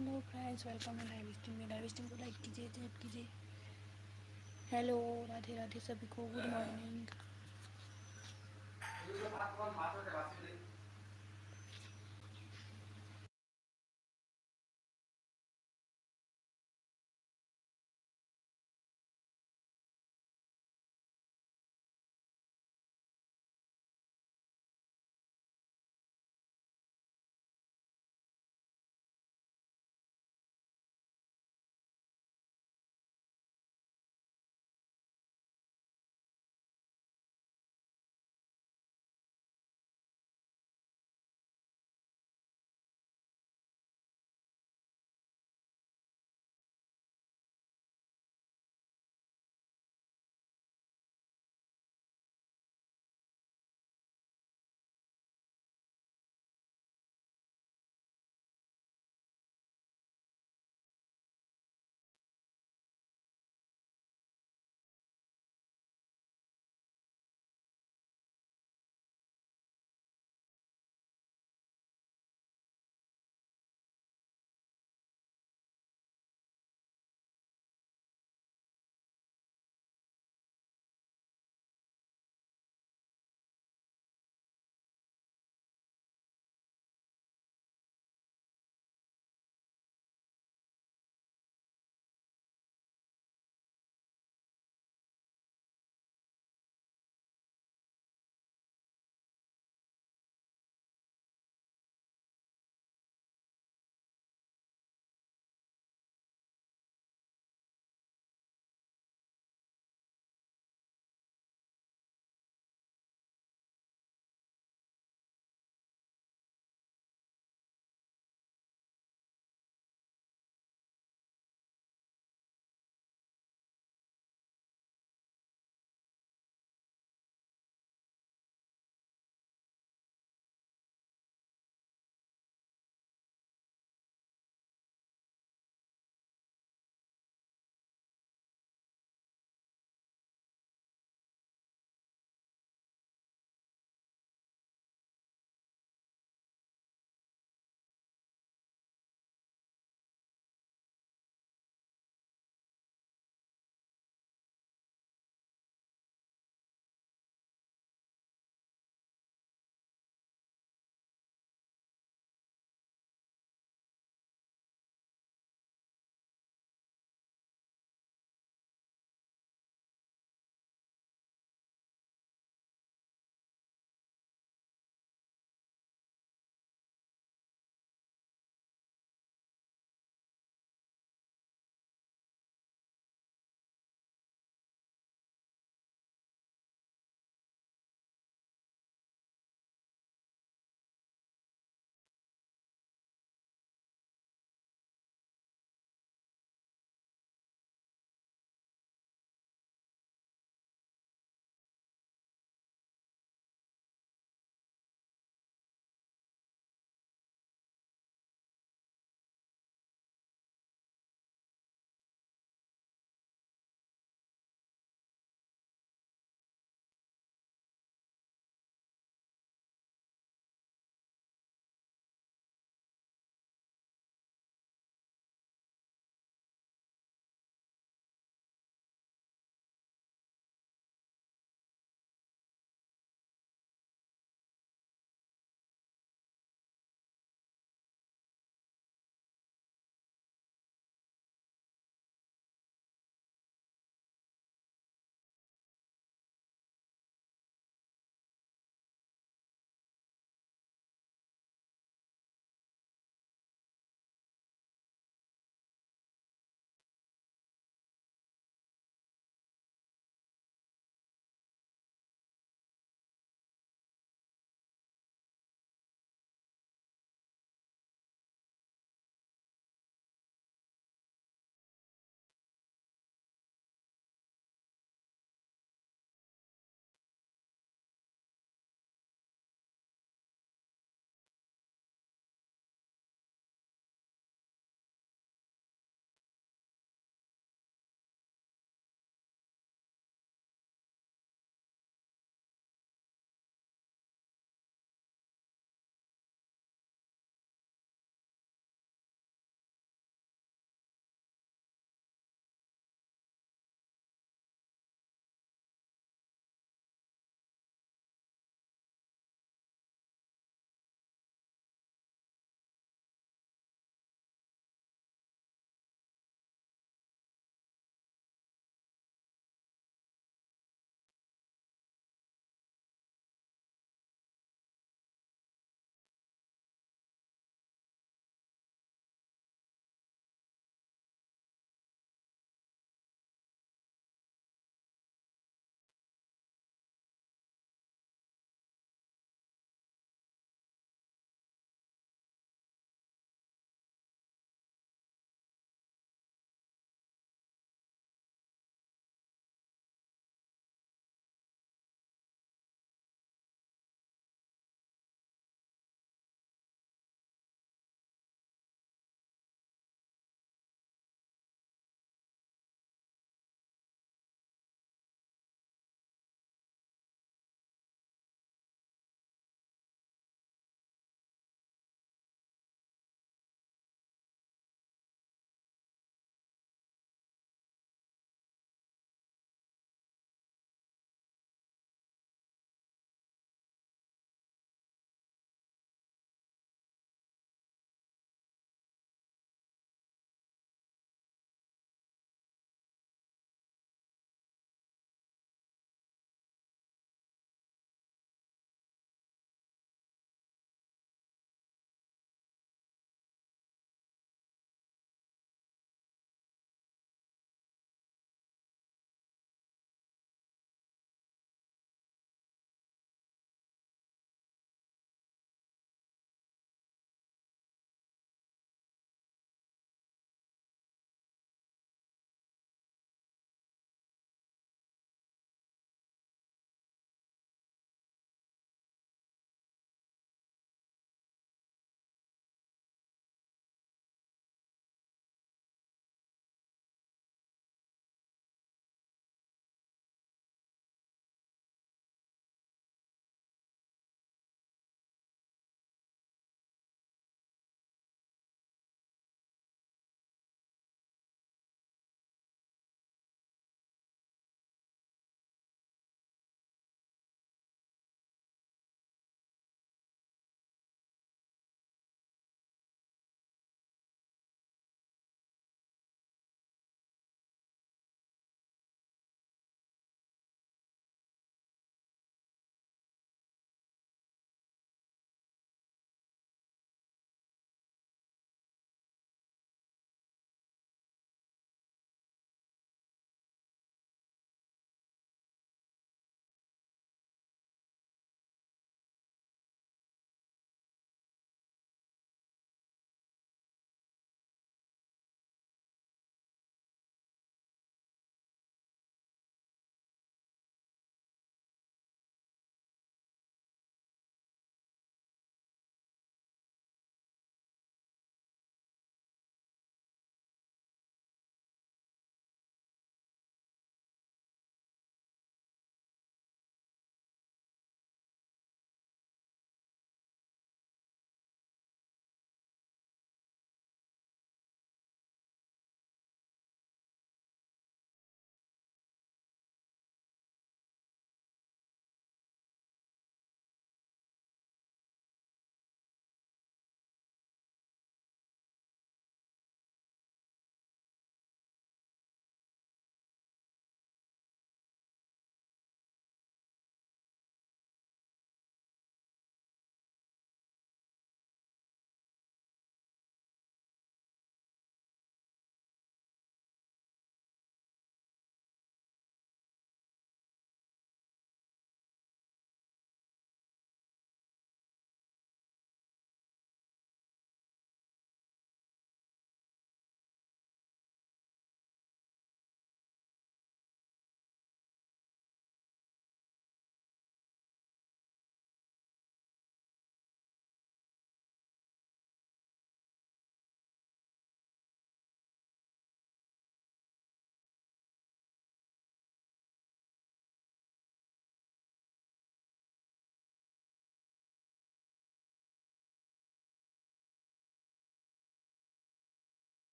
Hello friends, welcome to live stream में। Live stream को like कीजिए, चैट कीजिए। हेलो, राधे राधे सभी को, good morning.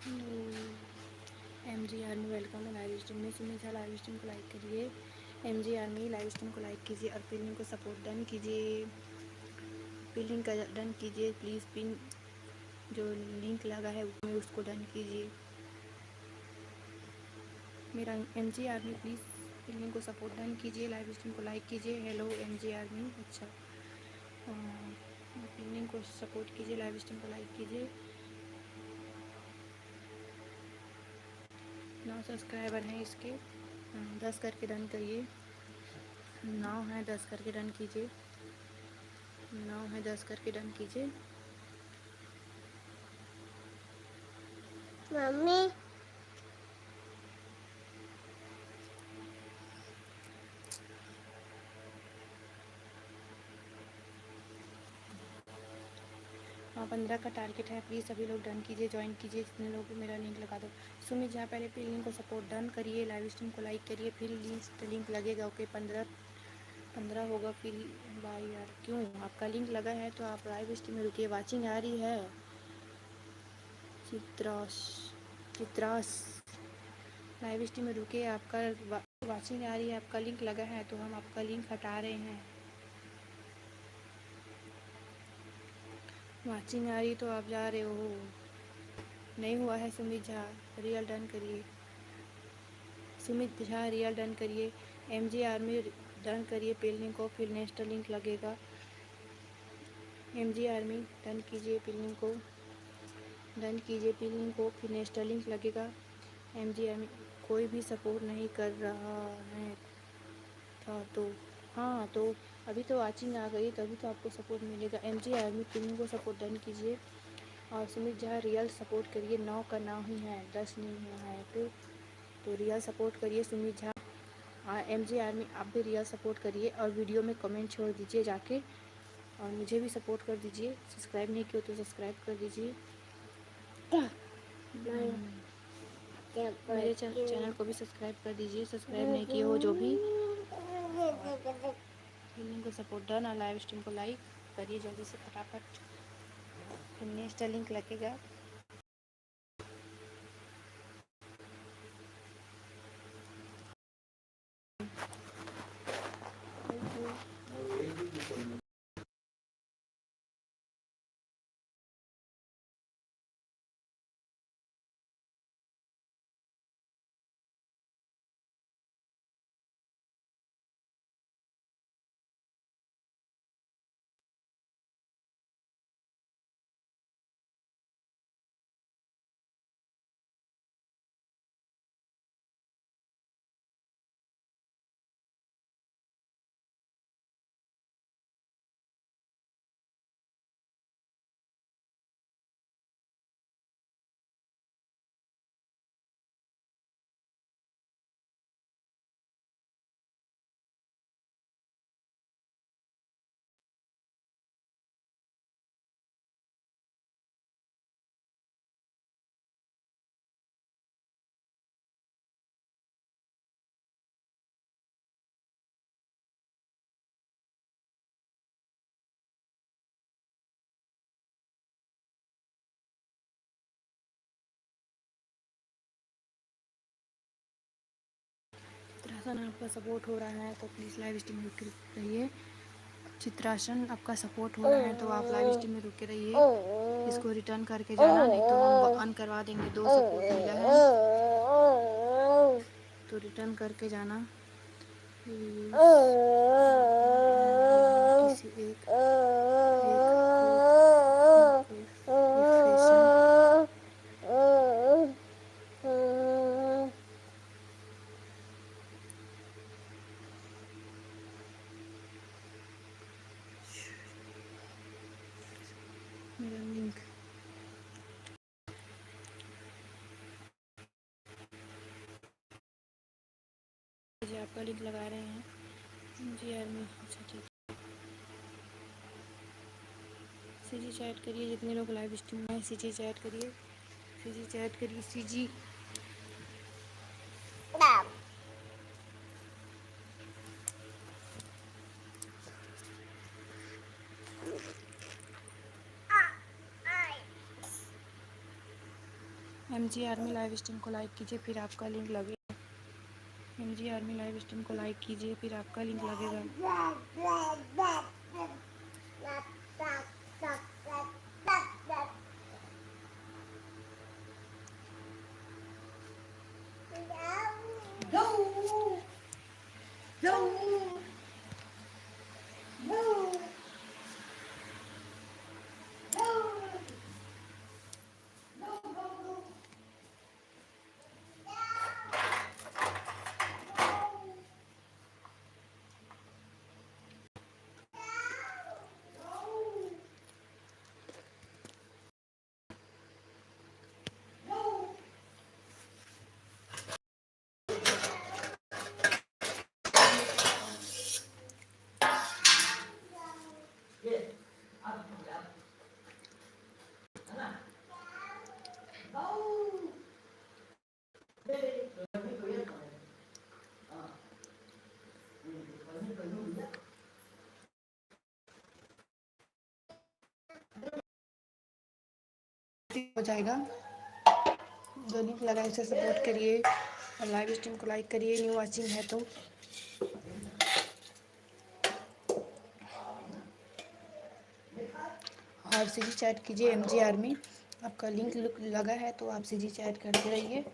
M G army welcome है लाइव स्ट्रीम में। सुमित झा लाइव स्ट्रीम को लाइक करिए। M G army live stream को लाइक कीजिए और पिन को सपोर्ट डन कीजिए। पिन का डन कीजिए प्लीज़। पिन जो लिंक लगा है उसमें उसको डन कीजिए। मेरा M G army please pin को सपोर्ट डन कीजिए। लाइव स्ट्रीम को लाइक कीजिए। Hello M G army. अच्छा पिन को सपोर्ट कीजिए। लाइव स्ट्रीम को लाइक कीजिए। 9 सब्सक्राइबर हैं इसके। 10 करके डन करिए। 9 है 10 करके डन कीजिए। 9 है 10 करके डन कीजिए। मम्मी हाँ 15 का टारगेट है। प्लीज़ सभी लोग डन कीजिए। ज्वाइन कीजिए जितने लोग मेरा लिंक लगा दो। सुमित जहाँ पहले फिर लिंक को सपोर्ट डन करिए। लाइव स्ट्रीम को लाइक करिए। फिर लिंक लगेगा। ओके 15 होगा फिर। भाई यार क्यों आपका लिंक लगा है तो आप लाइव स्ट्रीम में रुकिए। वाचिंग आ रही है। चित्रास लाइव स्ट्रीम में रुके। आपका वाचिंग आ रही है। आपका लिंक लगा है तो हम आपका लिंक हटा रहे हैं। वाचिंग आ रही तो आप जा रहे हो। नहीं हुआ है सुमित झा रियल डन करिए। सुमित झा रियल डन करिए। एम जी आर्मी डन करिए। पेल लिंक को फिर नेक्स्ट लिंक लगेगा। एम जी आर्मी डन कीजिए। पेल लिंक को डन कीजिए। पेल लिंक को फिर नेक्स्ट लिंक लगेगा। एम जी आर्मी कोई भी सपोर्ट नहीं कर रहा है था तो हाँ तो अभी तो वाचिंग आ गई तभी तो आपको सपोर्ट मिलेगा। एम जी आर्मी पेल लिंक को सपोर्ट डन कीजिए और सुमित झा रियल सपोर्ट करिए। 9 का 9 ही है 10 नहीं हुआ है तो रियल सपोर्ट करिए Sumit Jha. M G army आप भी रियल सपोर्ट करिए और वीडियो में कमेंट छोड़ दीजिए जाके और मुझे भी सपोर्ट कर दीजिए। सब्सक्राइब नहीं किया तो सब्सक्राइब कर दीजिए। मेरे चैनल को भी सब्सक्राइब कर दीजिए। सब्सक्राइब नहीं किए हो जो भी फिल्म को सपोर्ट डन और लाइव स्ट्रीम को लाइक करिए जल्दी से फटाफट। फिर नेक्स्ट लिंक लगेगा। चित्रासन आपका सपोर्ट हो रहा है तो प्लीज़ लाइव स्ट्रीम में रुके रहिए। चित्रासन आपका सपोर्ट हो रहा है तो आप लाइव स्ट्रीम में रुके रहिए। इसको रिटर्न करके जाना नहीं तो हम अन करवा देंगे। 2 सपोर्ट मिला है तो रिटर्न करके जाना किसी एक मेरा लिंक जी आपका लिंक लगा रहे हैं जी आर्मी। अच्छा ठीक सी जी चैट करिए जितने लोग लाइव स्ट्रीम में सी जी चैट करिए। सी जी चैट करिए। सी जी MG आर्मी लाइव स्ट्रीम को लाइक कीजिए, फिर आपका लिंक लगेगा। MG आर्मी लाइव स्ट्रीम को लाइक कीजिए, फिर आपका लिंक लगेगा। हो जाएगा। जो लिंक लगा इसे सपोर्ट करिए और लाइव स्ट्रीम को लाइक करिए, न्यू वॉचिंग है तो। और सीजी चैट कीजिए MG आर्मी, आपका लिंक लगा है तो आप सीजी चैट करते रहिए।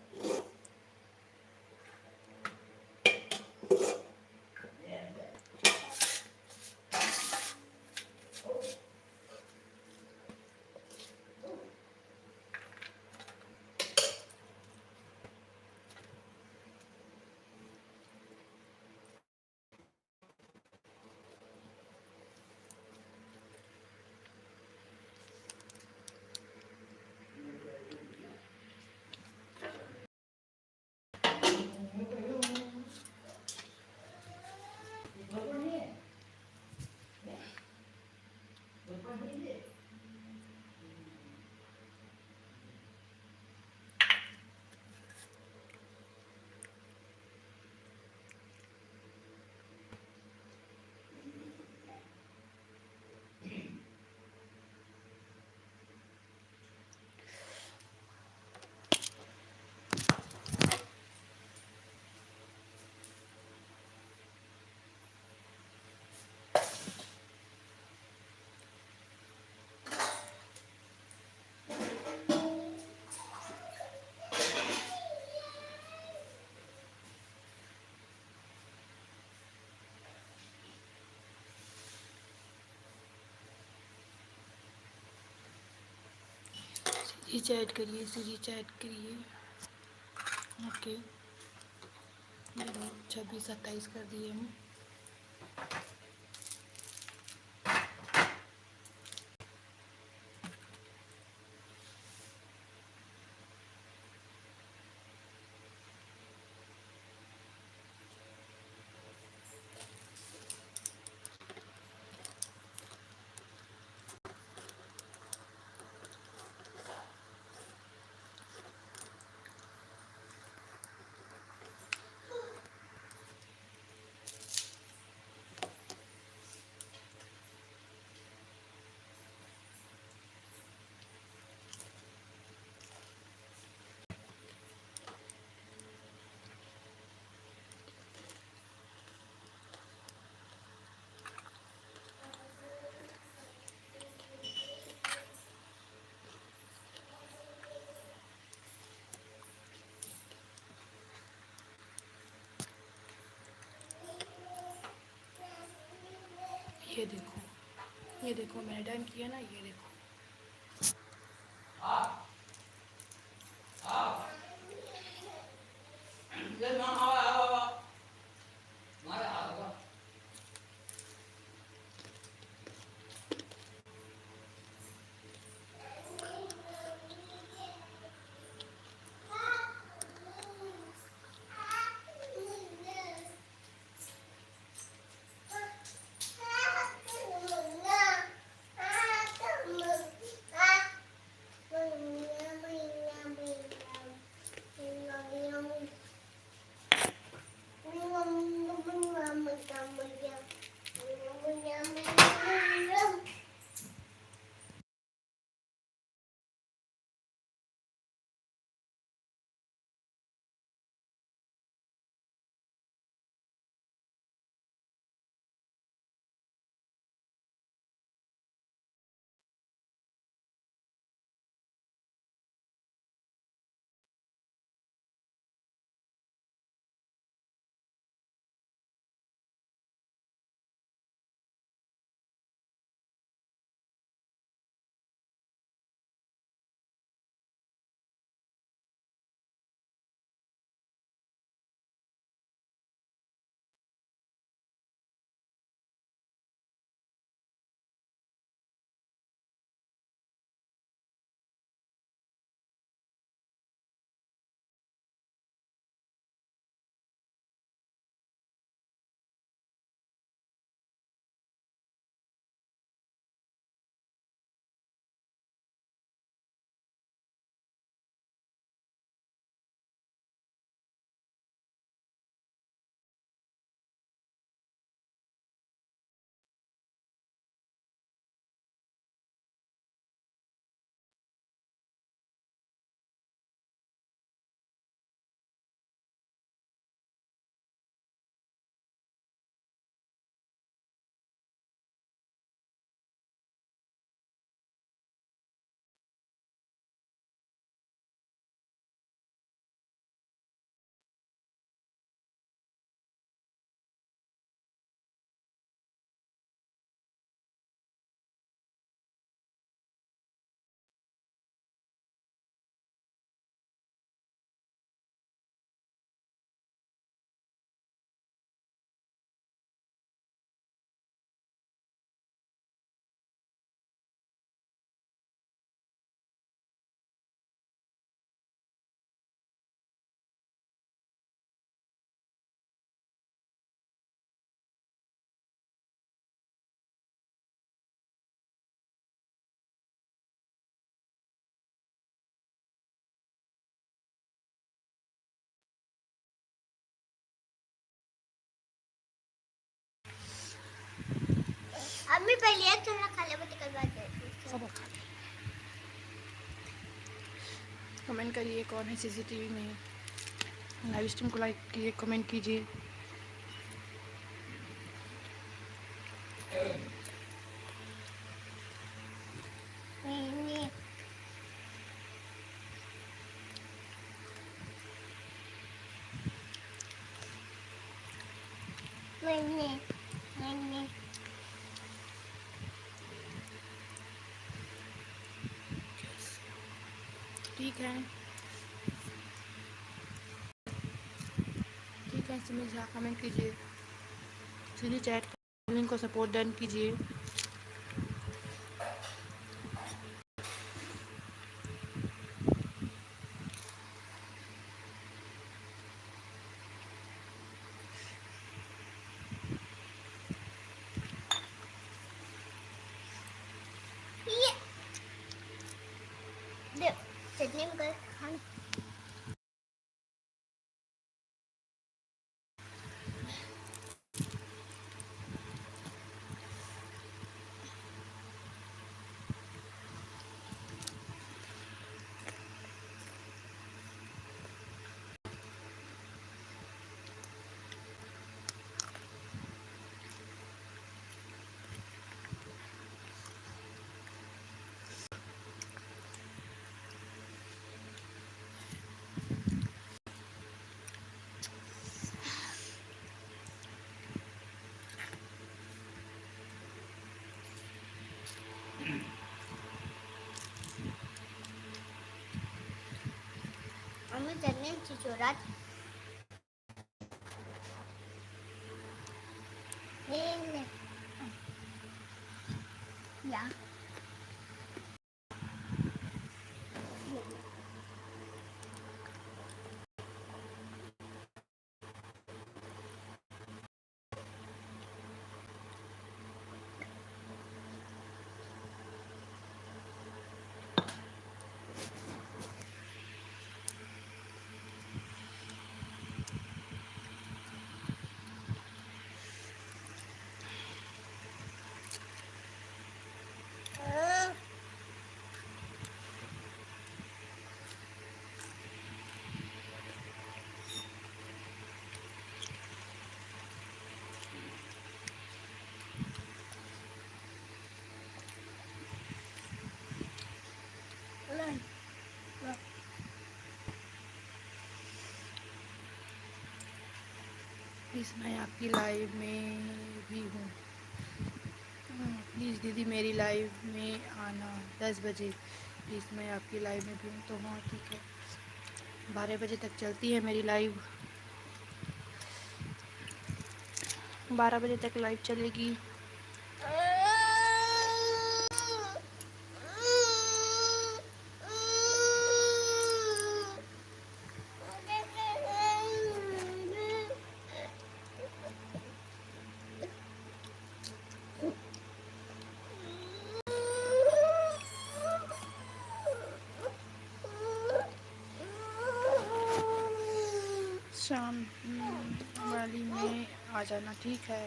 सीजी चैट करिए, सीजी चैट करिए। ओके, 26-27 कर दिए हम। ये देखो मैंने डन किया ना, ये देखो। पहले एक थोड़ा खा ले, बट कल बाद देती सब खा ले। कमेंट करिए कौन है सीसीटीवी में, लाइव स्ट्रीम को लाइक कीजिए, कमेंट कीजिए। ठीक है, ठीक है सुमित झा, कमेंट कीजिए, सीधी चैट लिंक को सपोर्ट डन कीजिए। चटनी में कर खाना। मम्मी चटनी छिछोरा ले या प्लीज़ मैं आपकी लाइव में भी हूँ, प्लीज़ दीदी मेरी लाइव में आना 10 बजे, प्लीज़ मैं आपकी लाइव में भी हूँ। तो हाँ ठीक है, 12 बजे तक चलती है मेरी लाइव, 12 बजे तक लाइव चलेगी। शाम वाली में आ जाना, ठीक है।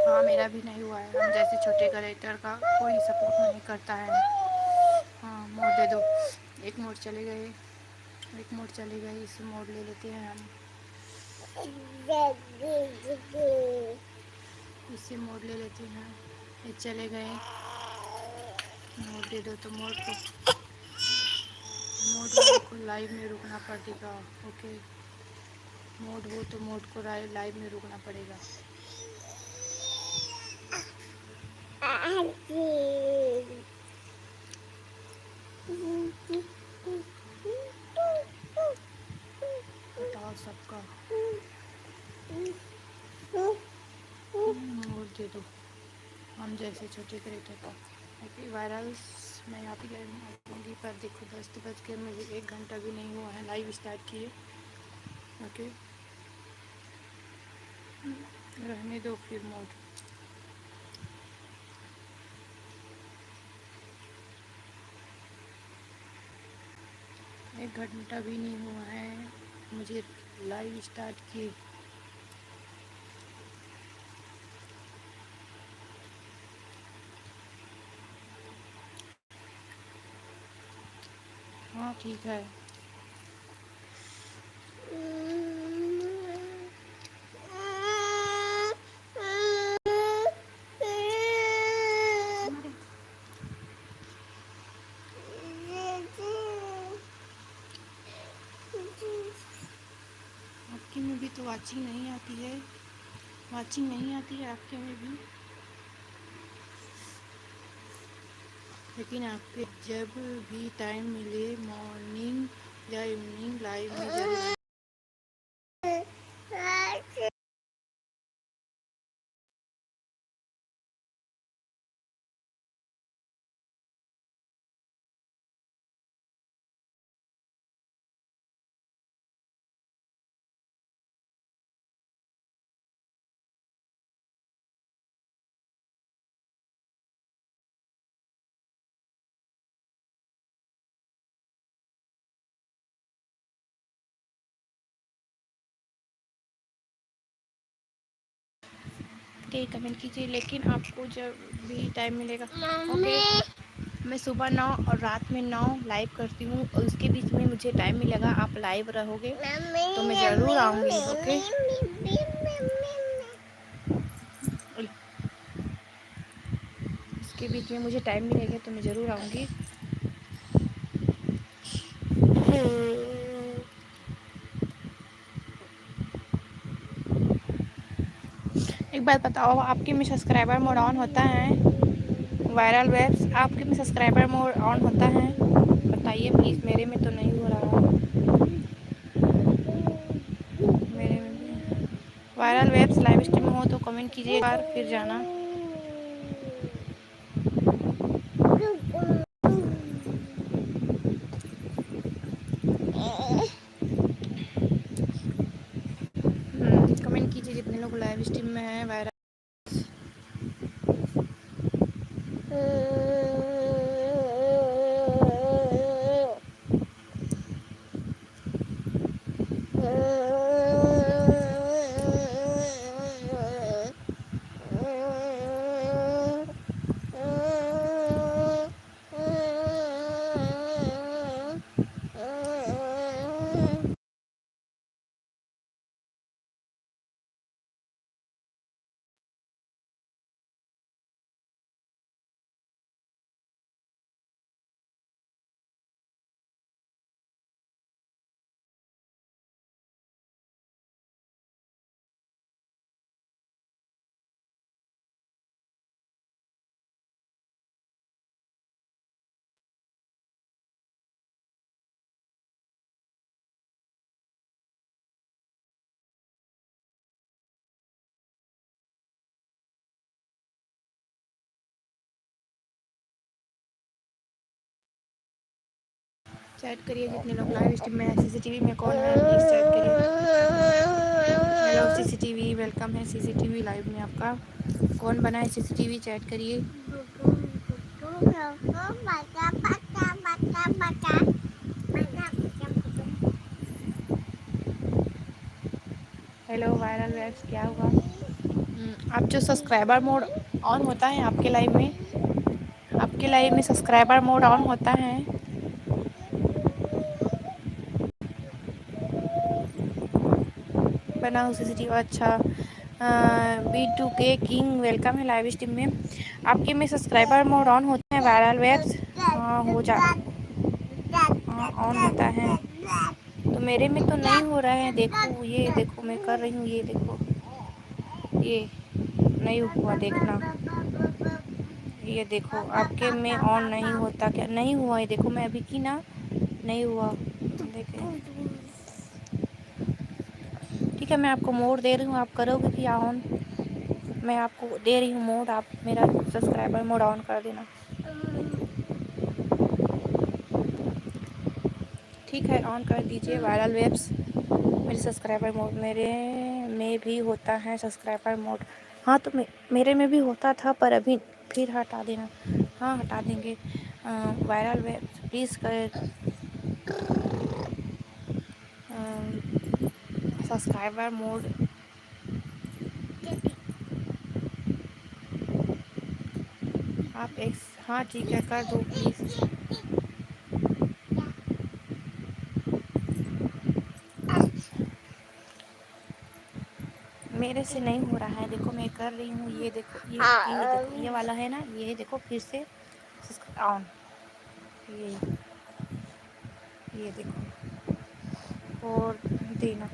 हाँ मेरा भी नहीं हुआ है। हम जैसे छोटे क्रिएटर का कोई सपोर्ट नहीं करता है। हाँ मोड दे दो। एक मोड चले गए, एक मोड चले गए, इसे मोड ले लेते हैं हम। इसे मोड ले लेते हैं। ये चले गए। मोड दे दो तो मोड वाले को लाइव में रुकना पड़ेगा। ओके, मोड हो तो मोड को लाइव में रुकना पड़ेगा। बताओ सबका मोड दे दो हम जैसे छोटे क्रिएटर का। ओके वायरल्स मैं यहाँ पे आऊँगी, पर देखो 10 बज के मुझे 1 घंटा भी नहीं हुआ है लाइव स्टार्ट किए। ओके रहने दो फिर मोड। 1 घंटा भी नहीं हुआ है मुझे लाइव स्टार्ट किए। हाँ ठीक है। आपके में भी तो वाचिंग नहीं आती है, वाचिंग नहीं आती है आपके में भी। लेकिन आपके जब भी टाइम मिले मॉर्निंग या इवनिंग लाइव में जरूर। ओके कमेंट कीजिए। लेकिन आपको जब भी टाइम मिलेगा। ओके मैं सुबह 9 और रात में 9 लाइव करती हूँ, और उसके बीच में मुझे टाइम मिलेगा आप लाइव रहोगे तो मैं ज़रूर आऊँगी। ओके उसके बीच में मुझे टाइम मिलेगा तो मैं ज़रूर आऊँगी। एक बात बताओ, आपके में सब्सक्राइबर मोड ऑन होता है? वायरल वेब्स आपके में सब्सक्राइबर मोड ऑन होता है? बताइए प्लीज़, मेरे में तो नहीं हो रहा है। मेरे में भी वायरल वेब्स लाइव स्ट्रीम हो तो कमेंट कीजिए और फिर जाना। कमेंट कीजिए जितने लोग लाइव स्ट्रीम में हैं वायरल। चैट करिए जितने लोग लाइव स्ट्रीम में है। सीसीटीवी में कौन है प्लीज़ चैट करिए। हेलो सीसीटीवी, वेलकम है सीसीटीवी लाइव में आपका। कौन बना है सीसीटीवी, चैट करिए। हेलो वायरल वेब्स क्या हुआ? आप जो सब्सक्राइबर मोड ऑन होता है आपके लाइव में सब्सक्राइबर मोड ऑन होता है। बनाओ सीसीटीवी। अच्छा, B2K किंग वेलकम है लाइव स्ट्रीम में। आपके में सब्सक्राइबर मोड ऑन होता है वायरल वेब्स? हाँ हाँ ऑन होता है। तो मेरे में तो नहीं हो रहा है। देखो ये देखो मैं कर रही हूँ, ये देखो ये नहीं हुआ, देखना ये देखो आपके में ऑन नहीं होता क्या? नहीं हुआ, ये देखो मैं अभी की ना, नहीं हुआ देखे। ठीक है मैं आपको मोड दे रही हूँ, आप करोगे क्या ऑन? मैं आपको दे रही हूँ मोड, आप मेरा सब्सक्राइबर मोड ऑन कर देना। ठीक है ऑन कर दीजिए वायरल वेब्स। मेरे सब्सक्राइबर मोड मेरे में भी होता है सब्सक्राइबर मोड। हाँ तो मेरे में भी होता था पर अभी फिर हटा देना। हाँ हटा देंगे। वायरल वेब्स प्लीज़ कर सब्सक्राइबर मोड। आप एक हाँ ठीक है कर दो प्लीज़। मेरे से नहीं हो रहा है, देखो मैं कर रही हूँ, ये देखो ये देखो ये वाला है ना, ये देखो फिर से ऑन, ये देखो और देना।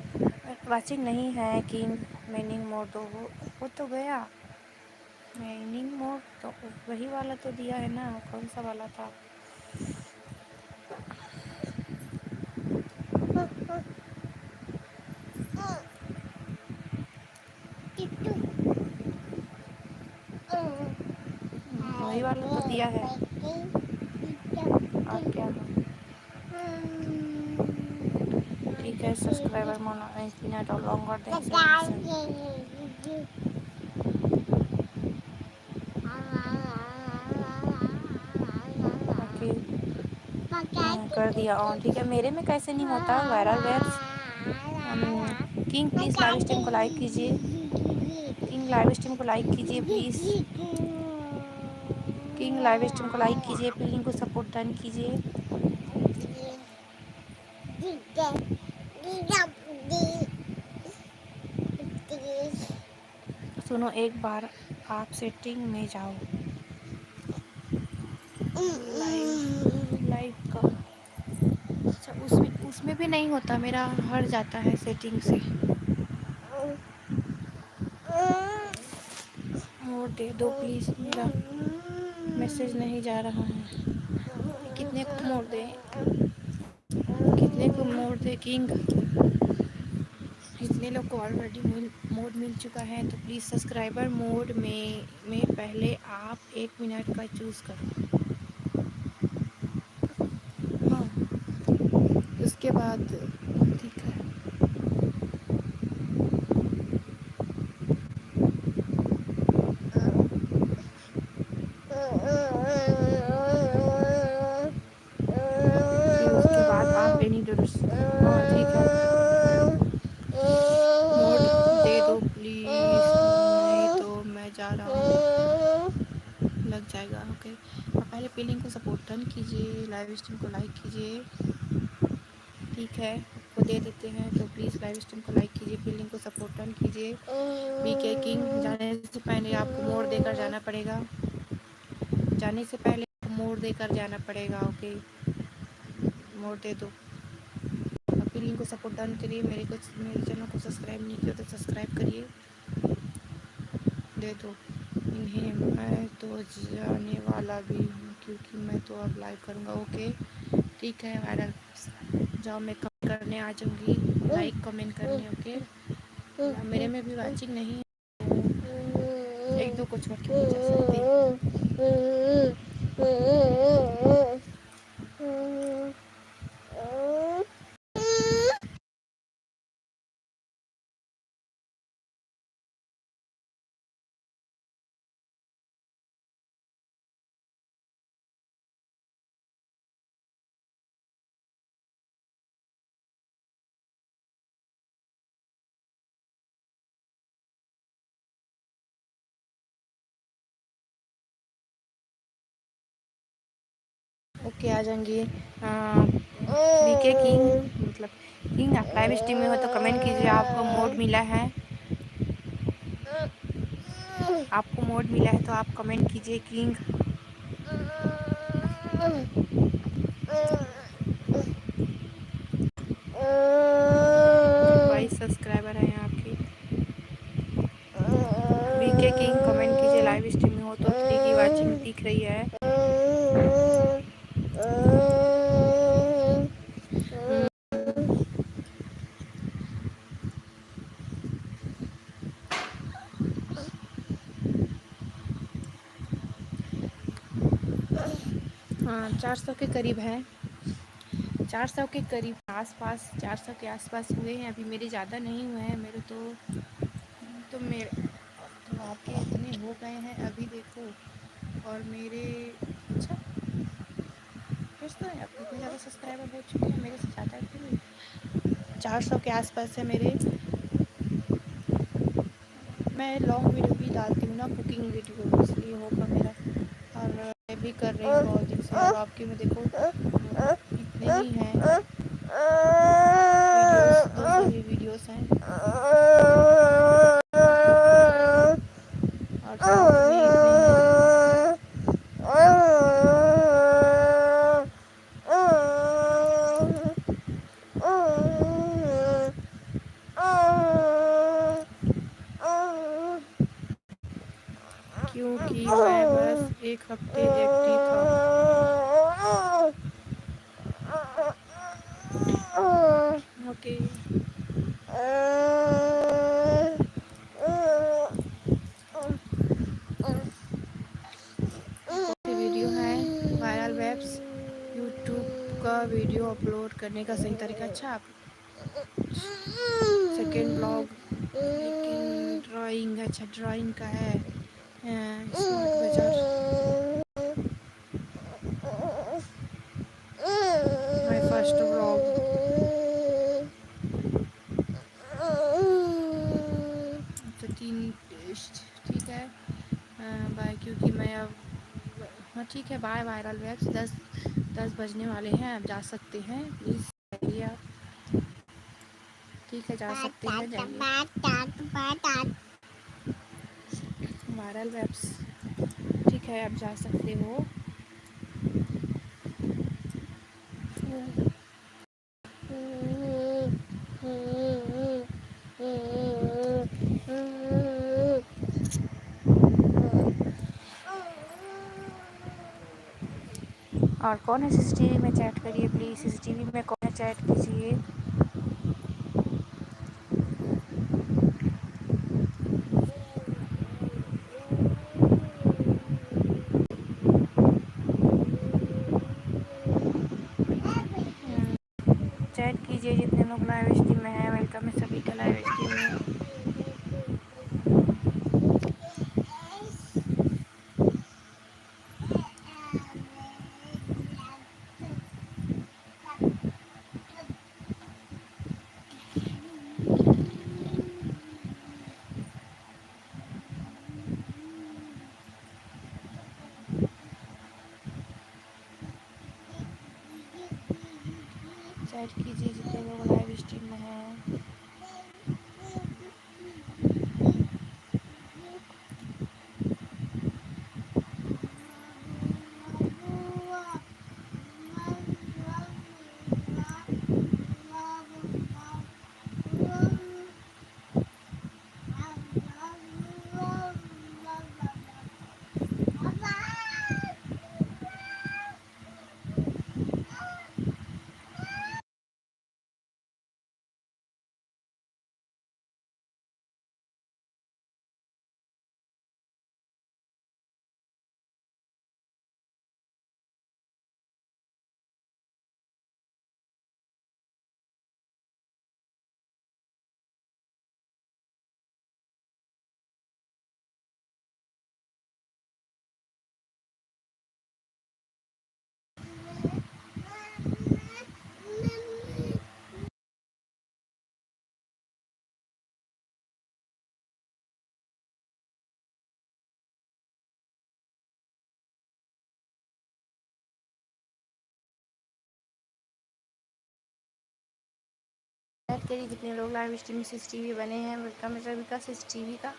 वाचिंग नहीं है किंग मैनिंग मोड तो वो तो गया। मैनिंग मोड तो वही वाला तो दिया है ना, कौन सा वाला था? वही वाला तो दिया है। आप क्या ठीक है सब्सक्राइबर मोनो मिनट और लॉन्गर दें। ओके कर दिया ऑन। ठीक है मेरे में कैसे नहीं होता viral webs? King please live stream को लाइक कीजिए। किंग लाइव स्ट्रीम को लाइक कीजिए प्लीज़। किंग लाइव स्ट्रीम को लाइक कीजिए, पिलिंग को सपोर्ट डन कीजिए। सुनो एक बार आप सेटिंग में जाओ लाइव का। अच्छा उसमें भी नहीं होता, मेरा हट जाता है सेटिंग से। मोड दे दो प्लीज़, मेरा मैसेज नहीं जा रहा है। कितने को मोड दे, कितने को मोड दे किंग? इतने लोग को ऑलरेडी मोड मिल चुका है तो प्लीज़ सब्सक्राइबर मोड में पहले आप 1 मिनट का चूज़ करो। हाँ उसके बाद ठीक है। फिर उसके बाद आप एनी डोर्स। हाँ ठीक है मोड दे दो प्लीज़, नहीं तो मैं जा रहा हूँ, लग जाएगा। ओके आप पहले पिलिंग को सपोर्ट डन कीजिए, लाइव स्ट्रीम को लाइक कीजिए। ठीक है आपको दे देते हैं तो प्लीज़ लाइव स्ट्रीम को लाइक कीजिए, पिलिंग को सपोर्ट डन कीजिए। BK किंग जाने से पहले आपको मोड देकर जाना पड़ेगा, जाने से पहले आपको मोड देकर जाना पड़ेगा। ओके मोड दे दो। पिलिंग को सपोर्ट डन करिए, मेरे चैनल को सब्सक्राइब नहीं किया तो सब्सक्राइब करिए, दे दो इन्हें। मैं तो जाने वाला भी हूँ क्योंकि मैं तो अब लाइव करूँगा। ओके ठीक है वायरल जाओ, मैं कमेंट करने आ जाऊँगी, लाइक कमेंट करने। ओके मेरे में भी वाचिंग नहीं है, एक दो को छोड़ के नहीं जा सकती। ओके आ जाएंगे। वीके किंग मतलब किंग, आप लाइव स्ट्रीम में हो तो कमेंट कीजिए। आपको मोड मिला है, आपको मोड मिला है तो आप कमेंट कीजिए किंग। बाईस सब्सक्राइबर हैं आपके। वीके किंग कमेंट कीजिए, लाइव स्ट्रीम में हो तो 3 की वाचिंग दिख रही है। हाँ 400 के करीब है, 400 के करीब आसपास, 400 के आसपास हुए हैं अभी। मेरे ज़्यादा नहीं हुए हैं, मेरे तो मेरे तो आपके इतने हो गए हैं अभी देखो। और मेरे अच्छा फिर तो आपके इतने ज़्यादा सब्सक्राइबर हो चुके हैं, मेरे से ज़्यादा फिर 400 के आसपास है मेरे। मैं लॉन्ग वीडियो भी डालती हूँ ना, कुकिंग वीडियो, इसलिए होगा मेरा। और मैं भी कर रही हूँ बहुत दिन से। और आपके में देखो इतने ही हैं वीडियोस, 200 ही वीडियोस हैं। और शॉर्ट भी इतने ही हैं। क्योंकि मैं बस एक हफ्ते एक्टिव था। ओके वीडियो है वायरल वेब्स, यूट्यूब का वीडियो अपलोड करने का सही तरीका। अच्छा आप सेकेंड ब्लॉग, लेकिन ड्राइंग, अच्छा ड्राइंग का है। स्मार्ट बाजार, माय फर्स्ट ब्लॉग। अच्छा 3 टेस्ट, ठीक है बाय। क्योंकि मैं अब हाँ ठीक है बाय वायरल वेब्स। 10 बजने वाले हैं, अब जा सकते हैं, प्लीज़ जाइए आप। ठीक है जा सकते हैं, जाइए। वायरल वेब्स ठीक है, आप जा सकते हो। और कौन है सीसीटीवी में, चैट करिए प्लीज़। सीसीटीवी में कौन है, चैट कीजिए। चैट कीजिए जितने लोग लाइव स्ट्रीम में हैं। वेलकम है सभी का लाइव स्ट्रीम में। चैट कीजिए जितने लोग लाइव स्ट्रीम में हैं। करिए कितने लोग लाइव स्ट्रीम सिस टीवी बने हैं। वेलकम है सभी का सिस टीवी का।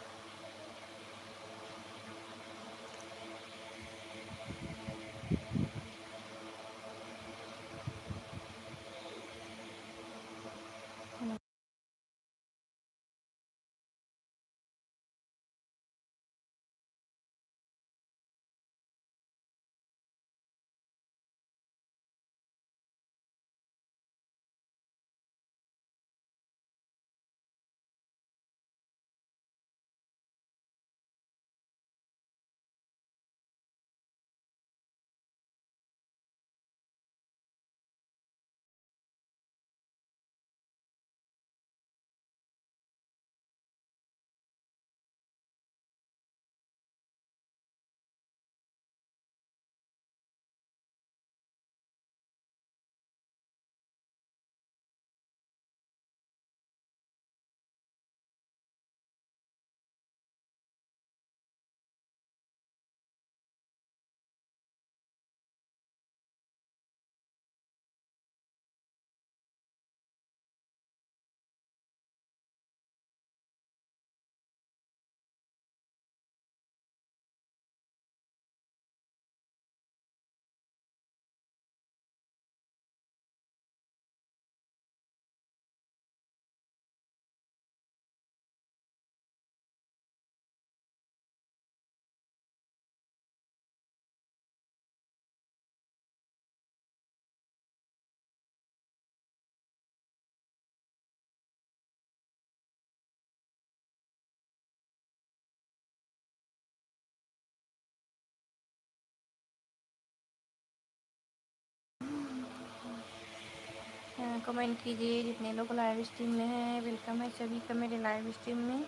कमेंट कीजिए जितने लोग लाइव स्ट्रीम में हैं। वेलकम है सभी का मेरे लाइव स्ट्रीम में।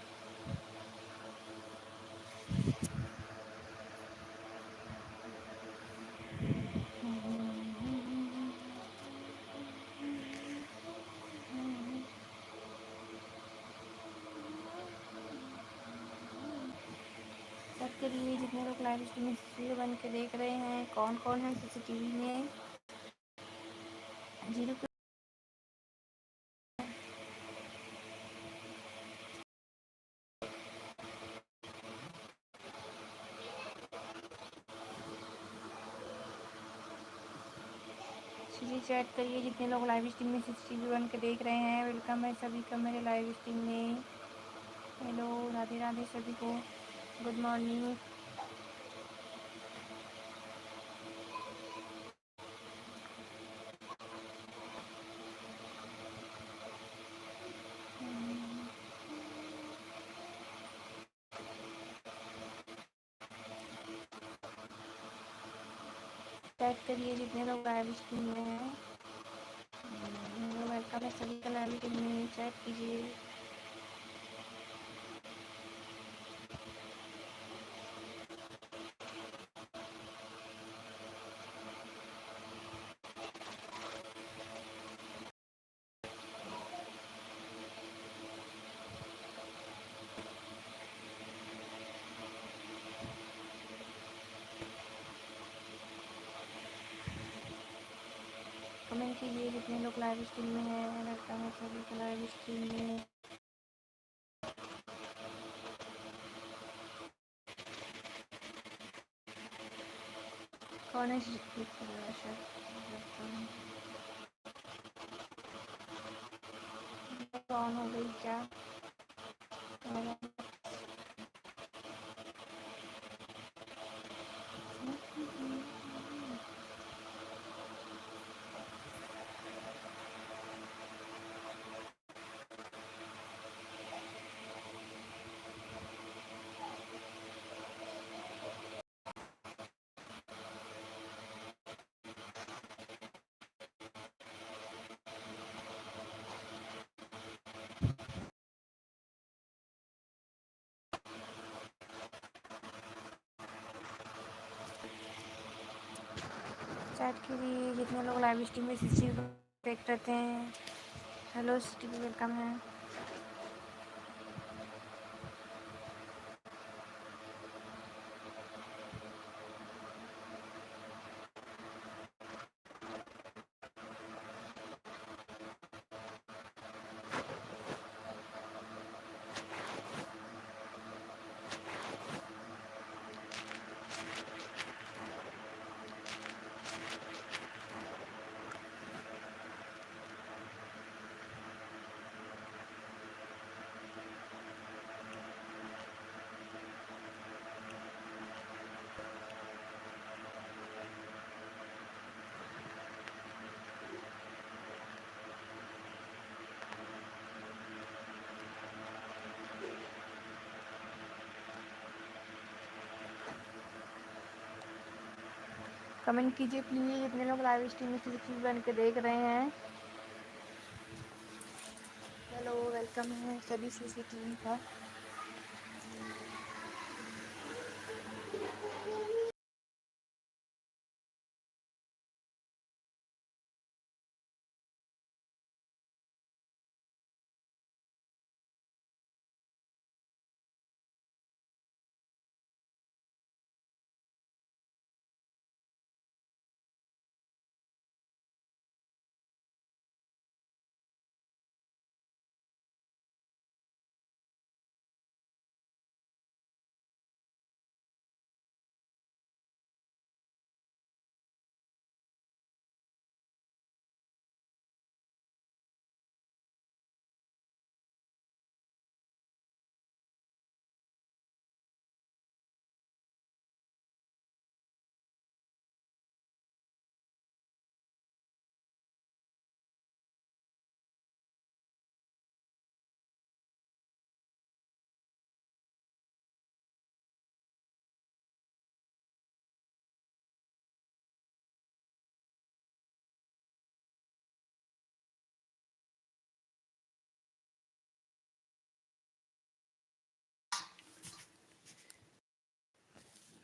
चेक करिए जितने लोग लाइव स्ट्रीम में सीसीटीवी बन के देख रहे हैं कौन कौन है सीसीटीवी में। जीरो चलिए चैट करिए जितने लोग लाइव स्ट्रीम में सीसीटीवी बन के देख रहे हैं। वेलकम है सभी का मेरे लाइव स्ट्रीम में। हेलो, राधे राधे सभी को, गुड मॉर्निंग। चैट करिए जितने लोग लाइव स्ट्रीम में हैं। वेलकम है सभी का लाइव स्ट्रीम में। चैट कीजिए। कमेंट कीजिए जितने लोग लाइव स्ट्रीम में हैं। वेलकम है सभी का लाइव स्ट्रीम में। कौन है कौन हो गई क्या? चैट के लिए जितने लोग लाइव स्ट्रीम में सीसीटीवी देख रहते हैं। हेलो सीसीटीवी, वेलकम है। कमेंट कीजिए प्लीज़, जितने लोग लाइव स्ट्रीम में सीसीटीवी बन के देख रहे हैं। हेलो, वेलकम है सभी सीसीटीवी का।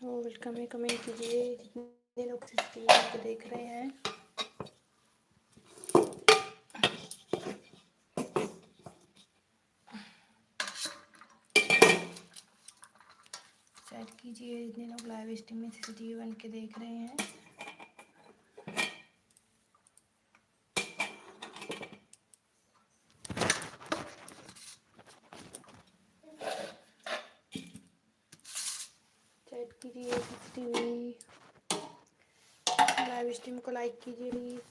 वेलकम है, कमेंट कीजिए जितने लोग सीसीटीवी बन के देख रहे हैं। शेयर कीजिए जितने लोग लाइव स्ट्रीम में सीसीटीवी बन के देख रहे हैं। शेयर कीजिए सीसीटीवी, लाइव स्ट्रीम को लाइक कीजिए प्लीज़।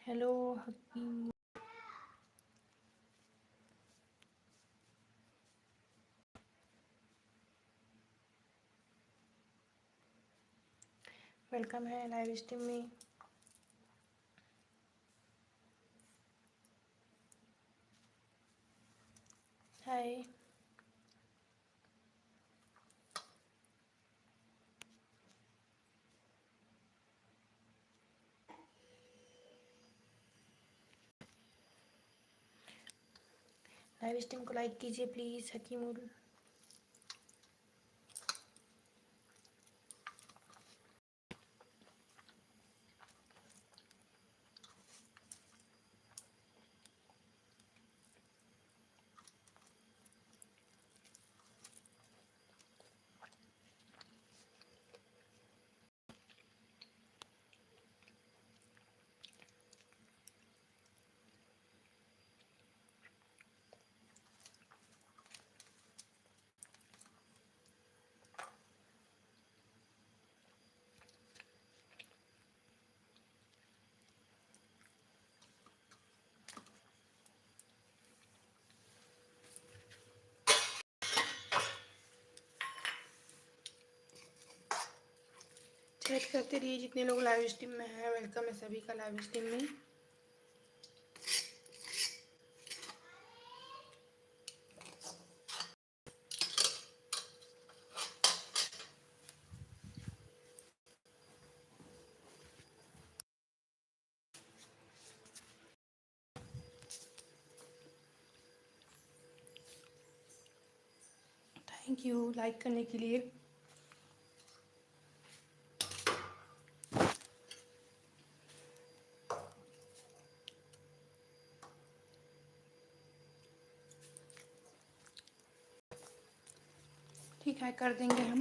हेलो हकीम, वेलकम है लाइव स्ट्रीम में। हाय, लाइव स्ट्रीम को लाइक कीजिए प्लीज़ हकीमुल। चैट करते रहिए जितने लोग लाइव स्ट्रीम में हैं। वेलकम है सभी का लाइव स्ट्रीम में। थैंक यू लाइक करने के लिए। ठीक है, कर देंगे हम।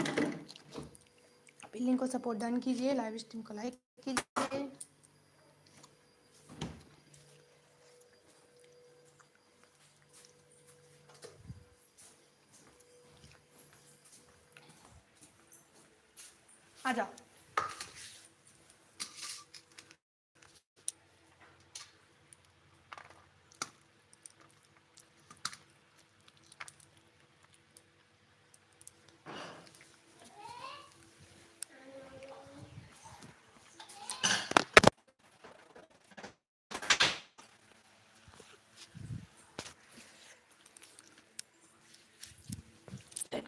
बिल्डिंग को सपोर्ट डन कीजिए, लाइव स्ट्रीम को लाइक कीजिए। आ जाओ।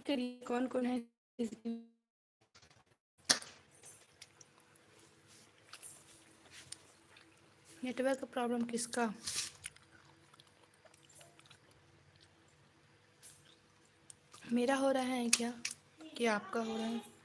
करिए कौन कौन है। नेटवर्क प्रॉब्लम किसका? मेरा हो रहा है क्या कि आपका हो रहा है?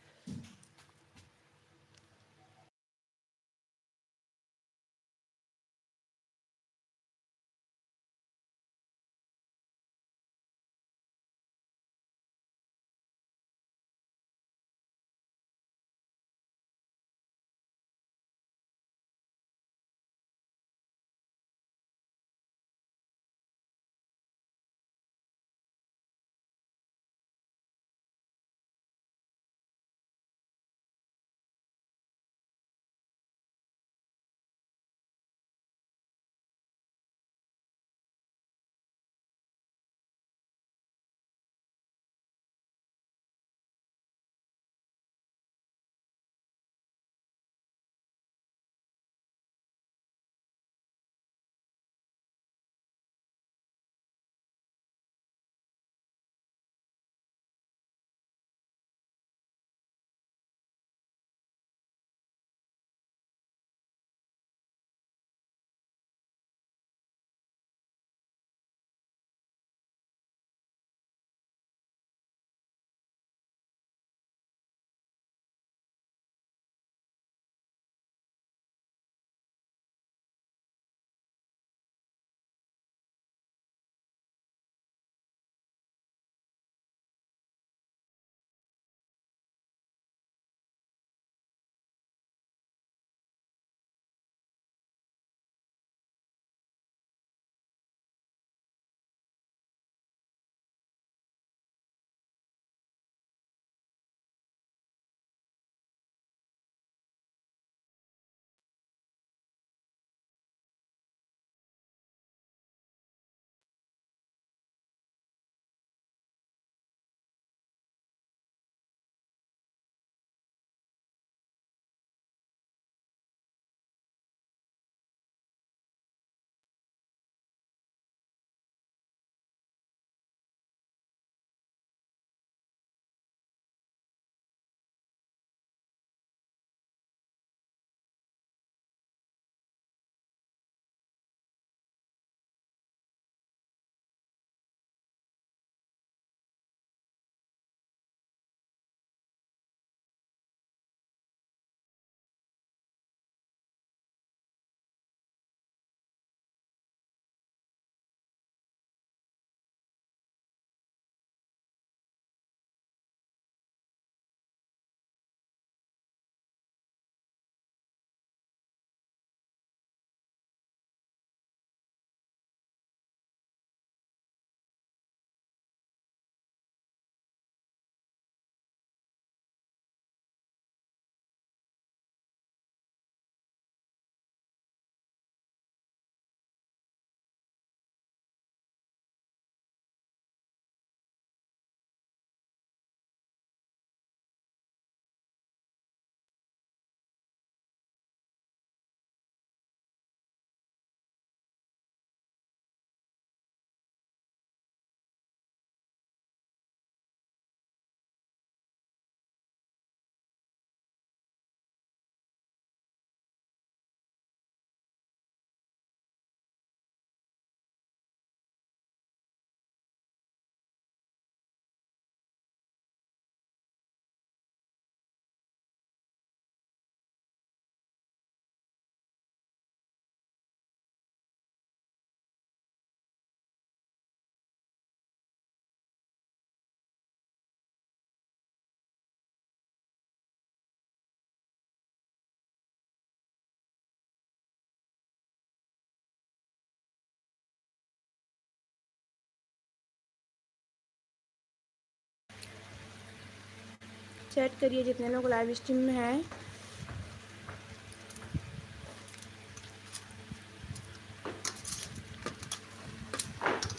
चैट करिए जितने लोग लाइव स्ट्रीम में हैं।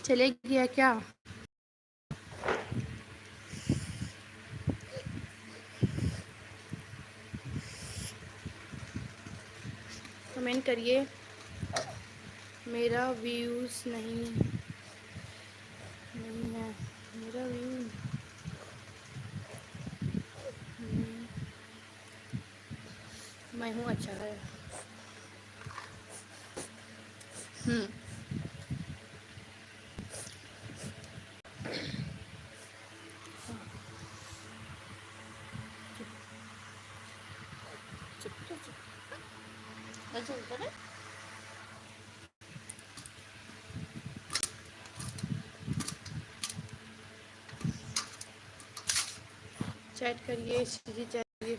चले गया क्या? कमेंट करिए। मेरा व्यूज़ नहीं है। मेरा व्यू मैं हूँ अच्छा है। हम्म। चुप चुप चुप। अच्छा उधर है। चैट करिए, सीधी चैट करिए।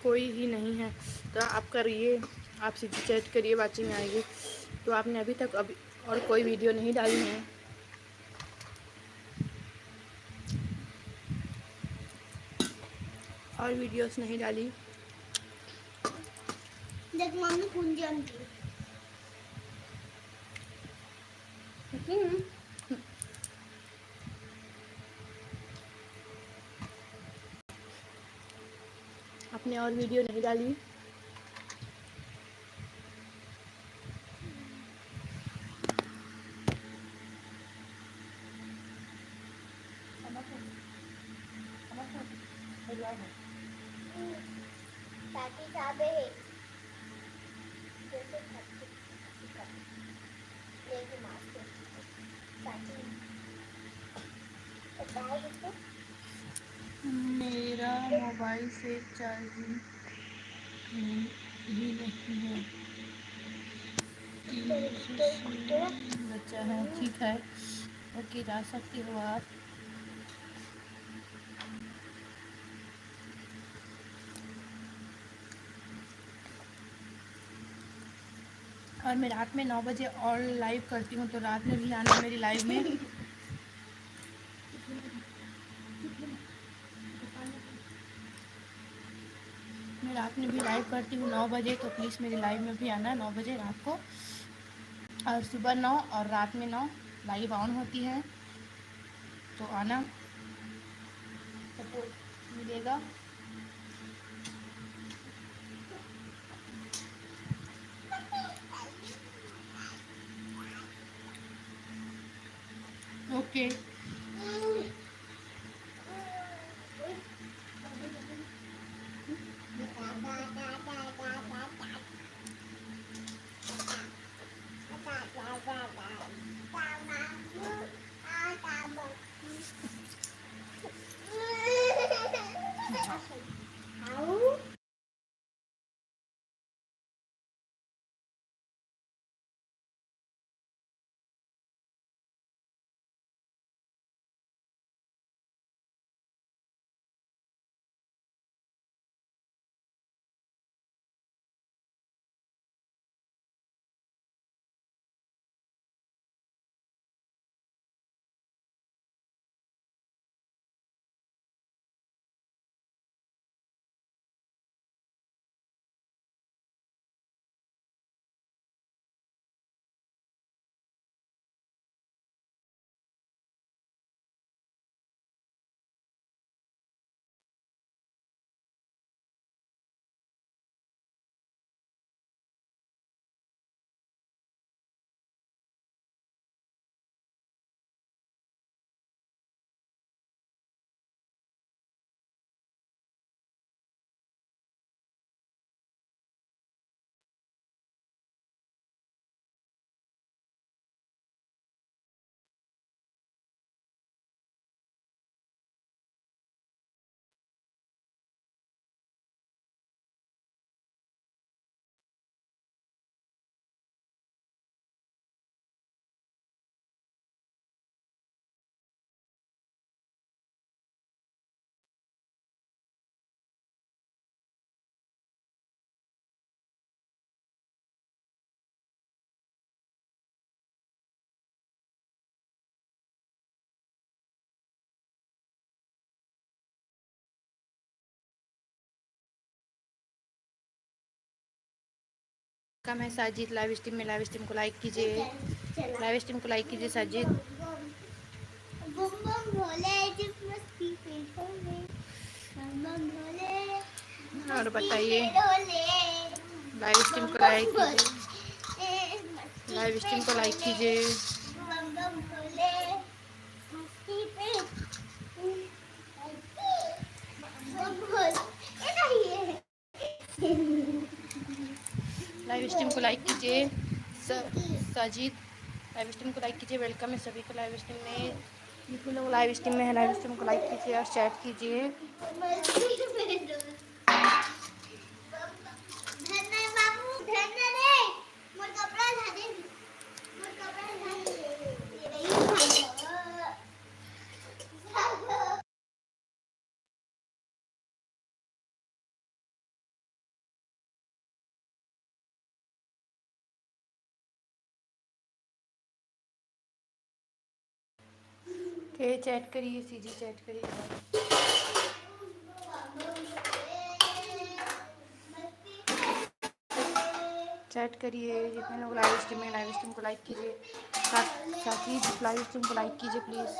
कोई ही नहीं है तो आप करिए, आप सीधी चैट करिए, वाचिंग आएगी। तो आपने अभी तक अभी और कोई वीडियो नहीं डाली है, और वीडियोस नहीं डाली। देख मम्मी कुंजी आंटी आपने और वीडियो नहीं डाली। ताकि साबे जैसे खट्टी लेके मारते ताकि बताओ इसको मेरा मोबाइल से चार्जिंग भी नहीं है। बच्चा है, ठीक है, ओके, जा सकते हो आप। और मैं रात में 9 बजे और लाइव करती हूँ, तो रात में भी आना मेरी लाइव में। मैं रात में भी लाइव करती हूँ 9 बजे, तो प्लीज़ मेरी लाइव में भी आना 9 बजे रात को। और सुबह 9 और रात में 9 लाइव ऑन होती है, तो आना, सपोर्ट मिलेगा। ओके। वेलकम है साजिद लाइव स्ट्रीम में। लाइव स्ट्रीम को लाइक कीजिए, चला लाइव स्ट्रीम को लाइक कीजिए साजिद। बम बम भोले जिस मस्ती पे ढोले बम बम भोले और मस्ती बताइए, पे ढोले लाइव स्ट्रीम बम को बम लाइक भोले कीजिए, मस्ती लाइव पे स्ट्रीम को लाइक ढोले कीजिए। बम बम भोले मस्ती पे बम बम भोले ये नहीं है लाइव स्ट्रीम को लाइक कीजिए साजिद, लाइव स्ट्रीम को लाइक कीजिए। वेलकम है सभी को लाइव स्ट्रीम में। जितने लोग लाइव स्ट्रीम में है लाइव स्ट्रीम को लाइक कीजिए और चैट कीजिए। मस्ती पे ढोले धन्य बाबू धन्य रे मोर कपड़ा ला दे मोर कपड़ा ला दे ये नहीं के चैट करिए, सीजी चैट करिए। चैट करिए जितने लोग लाइव स्ट्रीम में लाइव स्ट्रीम को लाइक कीजिए। साकिब लाइव स्ट्रीम को लाइक कीजिए प्लीज़।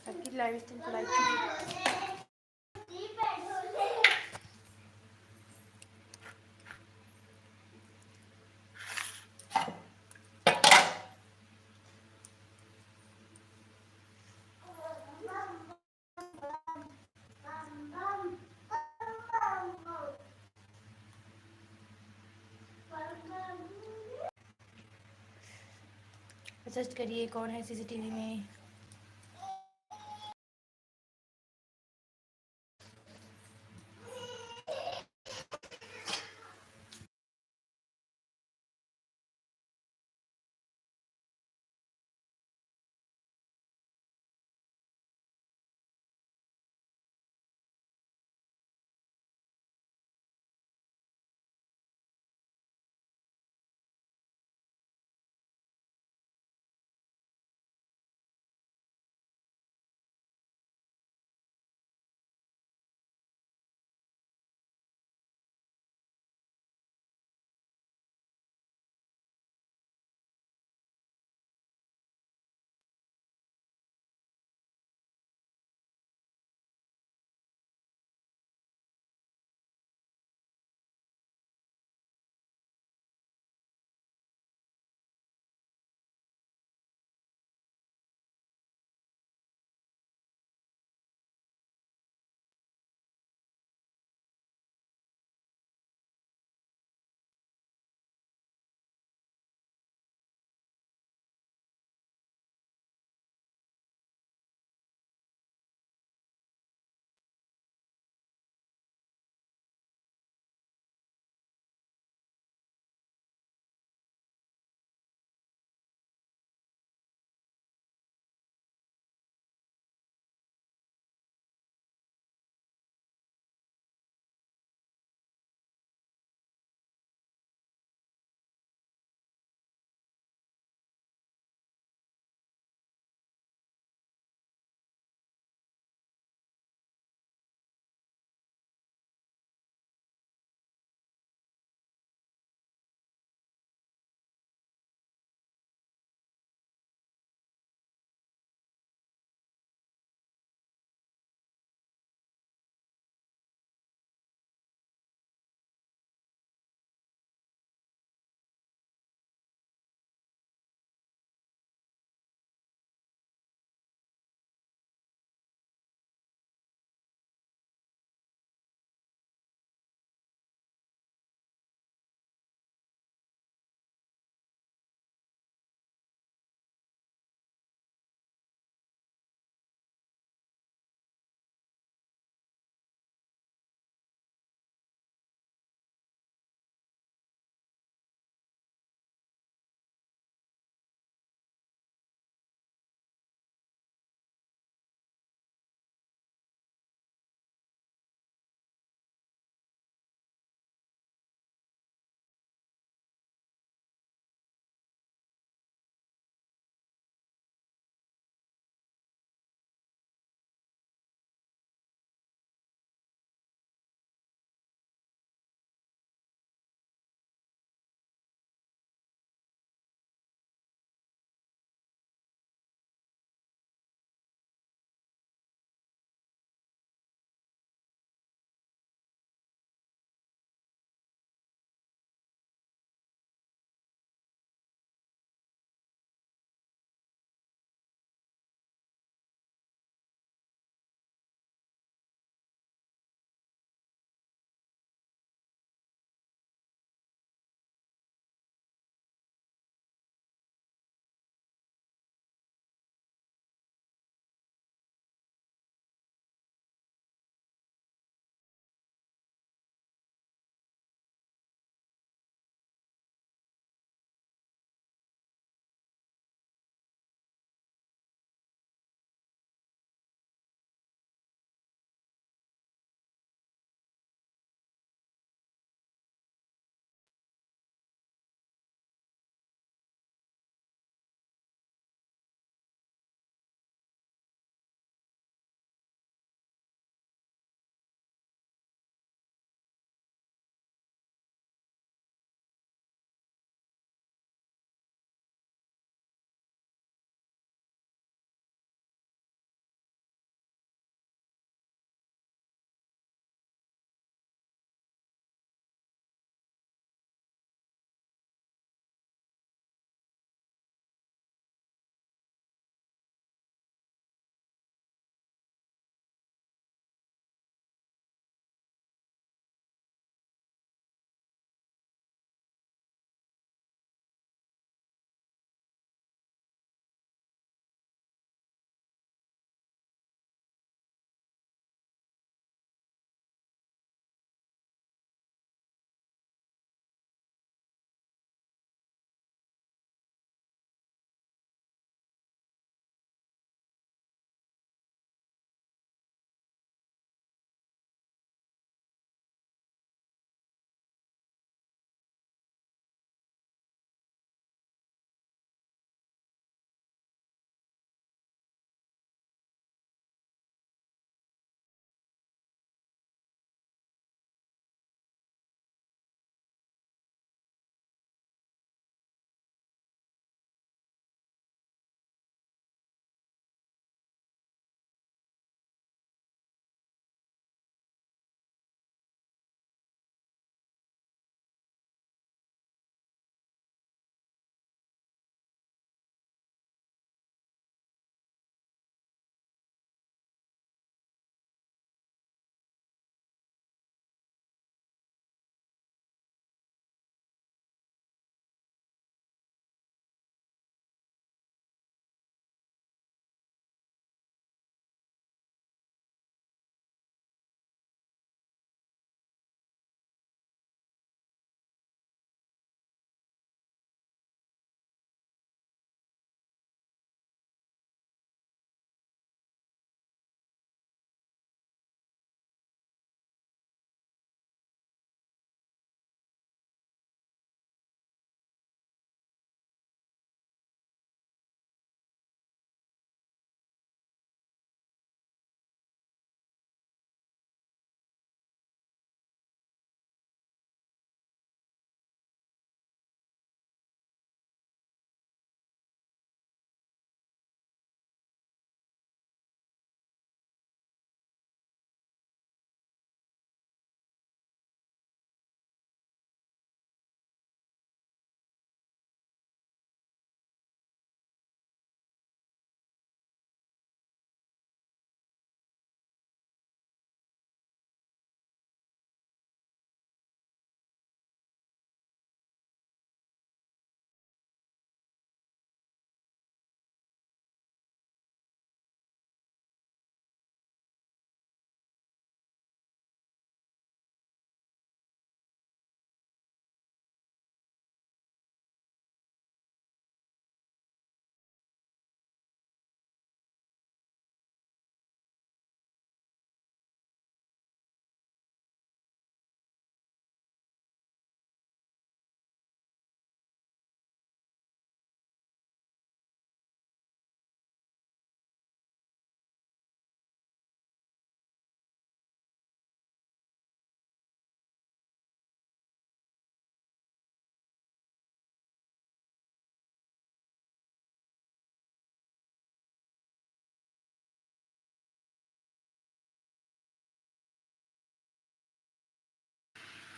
साकिब लाइव स्ट्रीम को लाइक कीजिए। सर्च करिए कौन है सीसीटीवी में।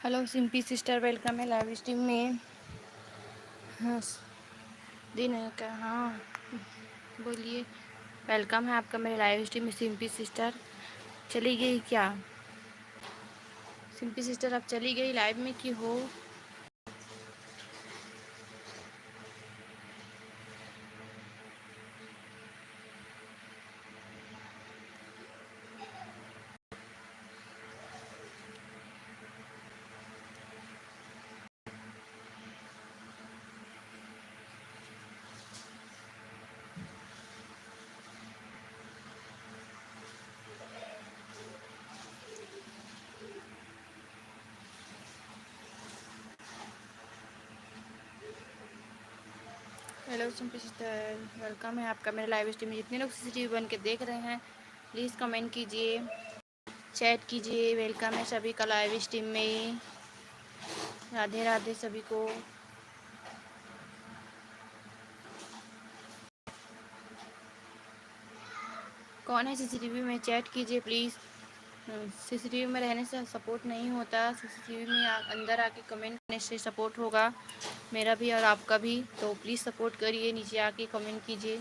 हेलो सिंपी सिस्टर, वेलकम है लाइव स्ट्रीम में। हाँ दिन है क्या? हाँ बोलिए। वेलकम है आपका मेरे लाइव स्ट्रीम में सिंपी सिस्टर। चली गई क्या सिंपी सिस्टर? आप चली गई लाइव में कि हो? हेलो सिंपी सिस्टर, वेलकम है आपका मेरे लाइव स्ट्रीम में। जितने लोग सीसीटीवी बन के देख रहे हैं प्लीज़ कमेंट कीजिए, चैट कीजिए। वेलकम है सभी का लाइव स्ट्रीम में। राधे राधे सभी को। कौन है सीसीटीवी में? चैट कीजिए प्लीज़। सीसीटीवी में रहने से सपोर्ट नहीं होता, सीसीटीवी में अंदर आके कमेंट करने से सपोर्ट होगा, मेरा भी और आपका भी। तो प्लीज़ सपोर्ट करिए, नीचे आके कमेंट कीजिए।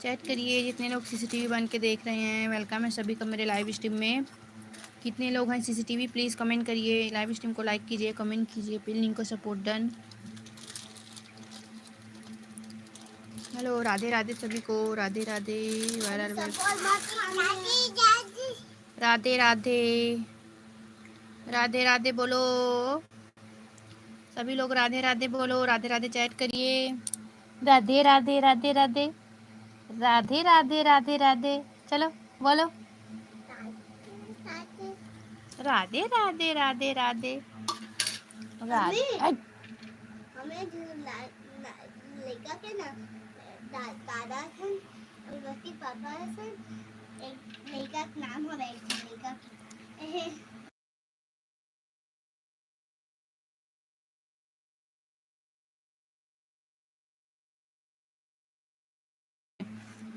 चैट करिए। जितने लोग सीसीटीवी बन के देख रहे हैं, वेलकम है सभी का मेरे लाइव स्ट्रीम में। कितने लोग हैं सीसीटीवी, प्लीज़ कमेंट करिए। लाइव स्ट्रीम को लाइक कीजिए, कमेंट कीजिए, पिन लिंक को support done. Hello, Radhe Radhe सभी को, राधे राधे। राधे राधे, राधे राधे बोलो सभी लोग, राधे राधे बोलो, राधे राधे चैट करिए। राधे राधे राधे राधे राधे राधे राधे राधे, चलो बोलो राधे राधे राधे राधे राधे। हमें जो लड़का के ना दादा सन और बस्ती पापा सन एक लड़का का नाम हो रहा है लड़का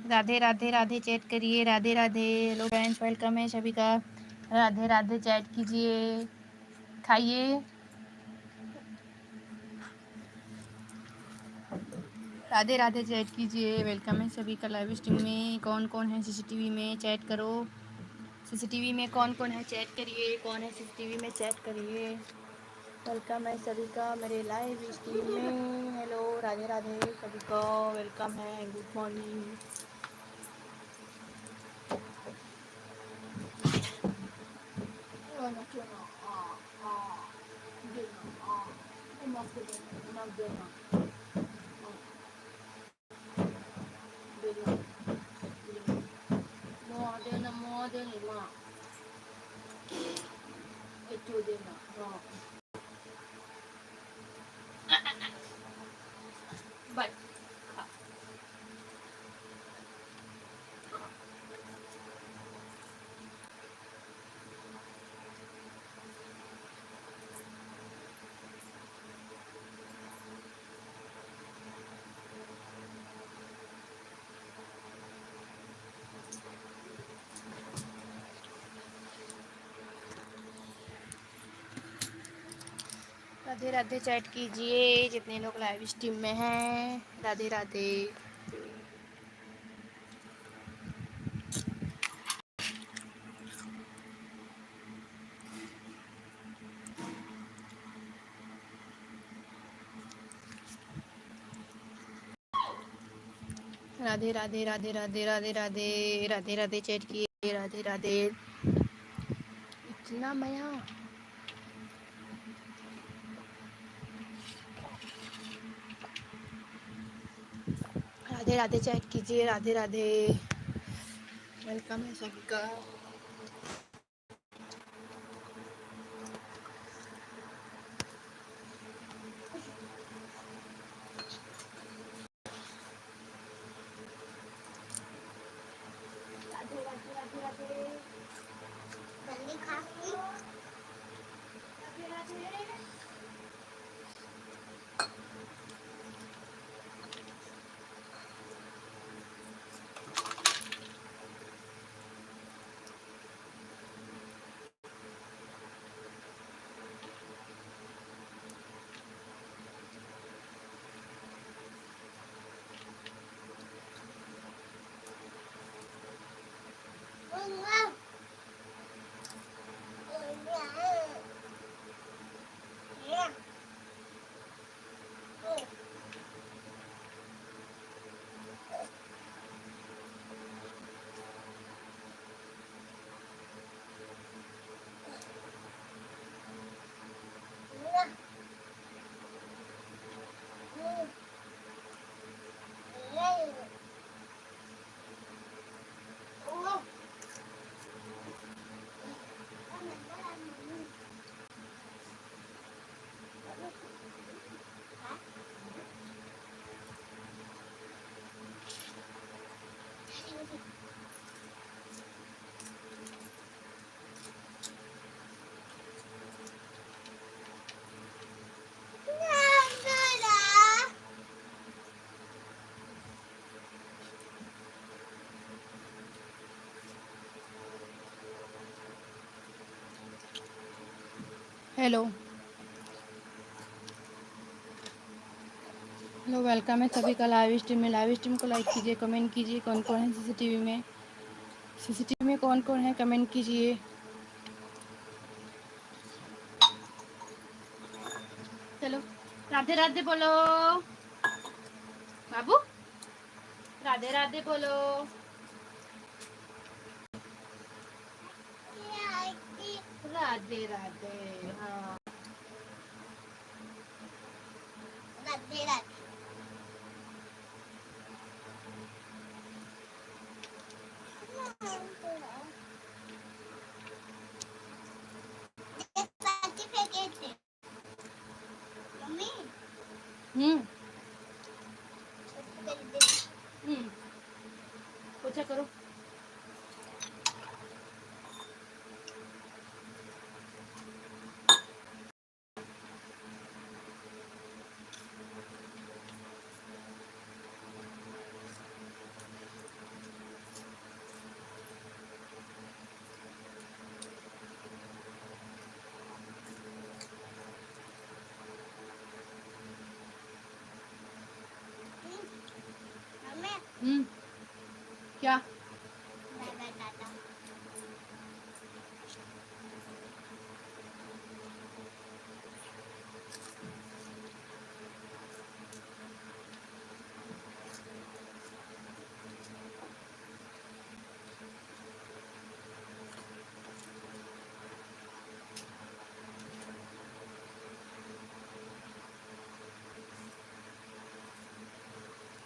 राधे राधे राधे चैट करिए। Radhe Radhe. Hello friends, welcome है सभी का। राधे राधे चैट कीजिए, खाइए। राधे राधे चैट कीजिए, वेलकम है सभी का लाइव स्ट्रीम में। कौन कौन है सीसीटीवी में, चैट करो। सीसीटीवी में कौन कौन है, चैट करिए। कौन है सीसीटीवी में, चैट करिए। वेलकम है सभी का मेरे लाइव स्ट्रीम में। हेलो, राधे राधे सभी को, वेलकम है, good morning. Radhe Radhe chat कीजिए जितने लोग लाइव स्ट्रीम में हैं। राधे राधे। राधे राधे राधे राधे राधे राधे राधे राधे चैट किए। राधे राधे। इतना मया। राधे राधे चैट कीजिए। राधे राधे, वेलकम है सभी का। राधे राधे राधे राधे। जल्दी खा Radhe Radhe. Hello, hello, welcome है सभी का लाइव स्ट्रीम में। लाइव स्ट्रीम को लाइक कीजिए, कमेंट कीजिए। कौन कौन है सीसीटीवी में? सीसीटीवी में कौन कौन है, कमेंट कीजिए। चलो, राधे राधे बोलो बाबू, राधे राधे बोलो। राधे राधे। हाँ, राधे राधे। मम्मी हम्म हम्म पोछा करो। मम्मी क्या? दादा दादा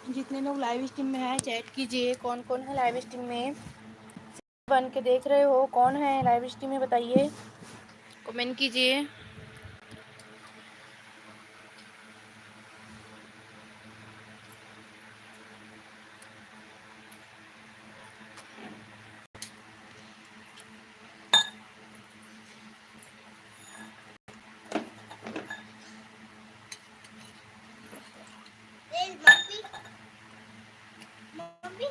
जितने लोग लाइव स्ट्रीम में हैं चैट कीजिए। कौन कौन है लाइव स्ट्रीम में? बन के देख रहे हो? कौन है लाइव स्ट्रीम में बताइए, कमेंट कीजिए। मम्मी मम्मी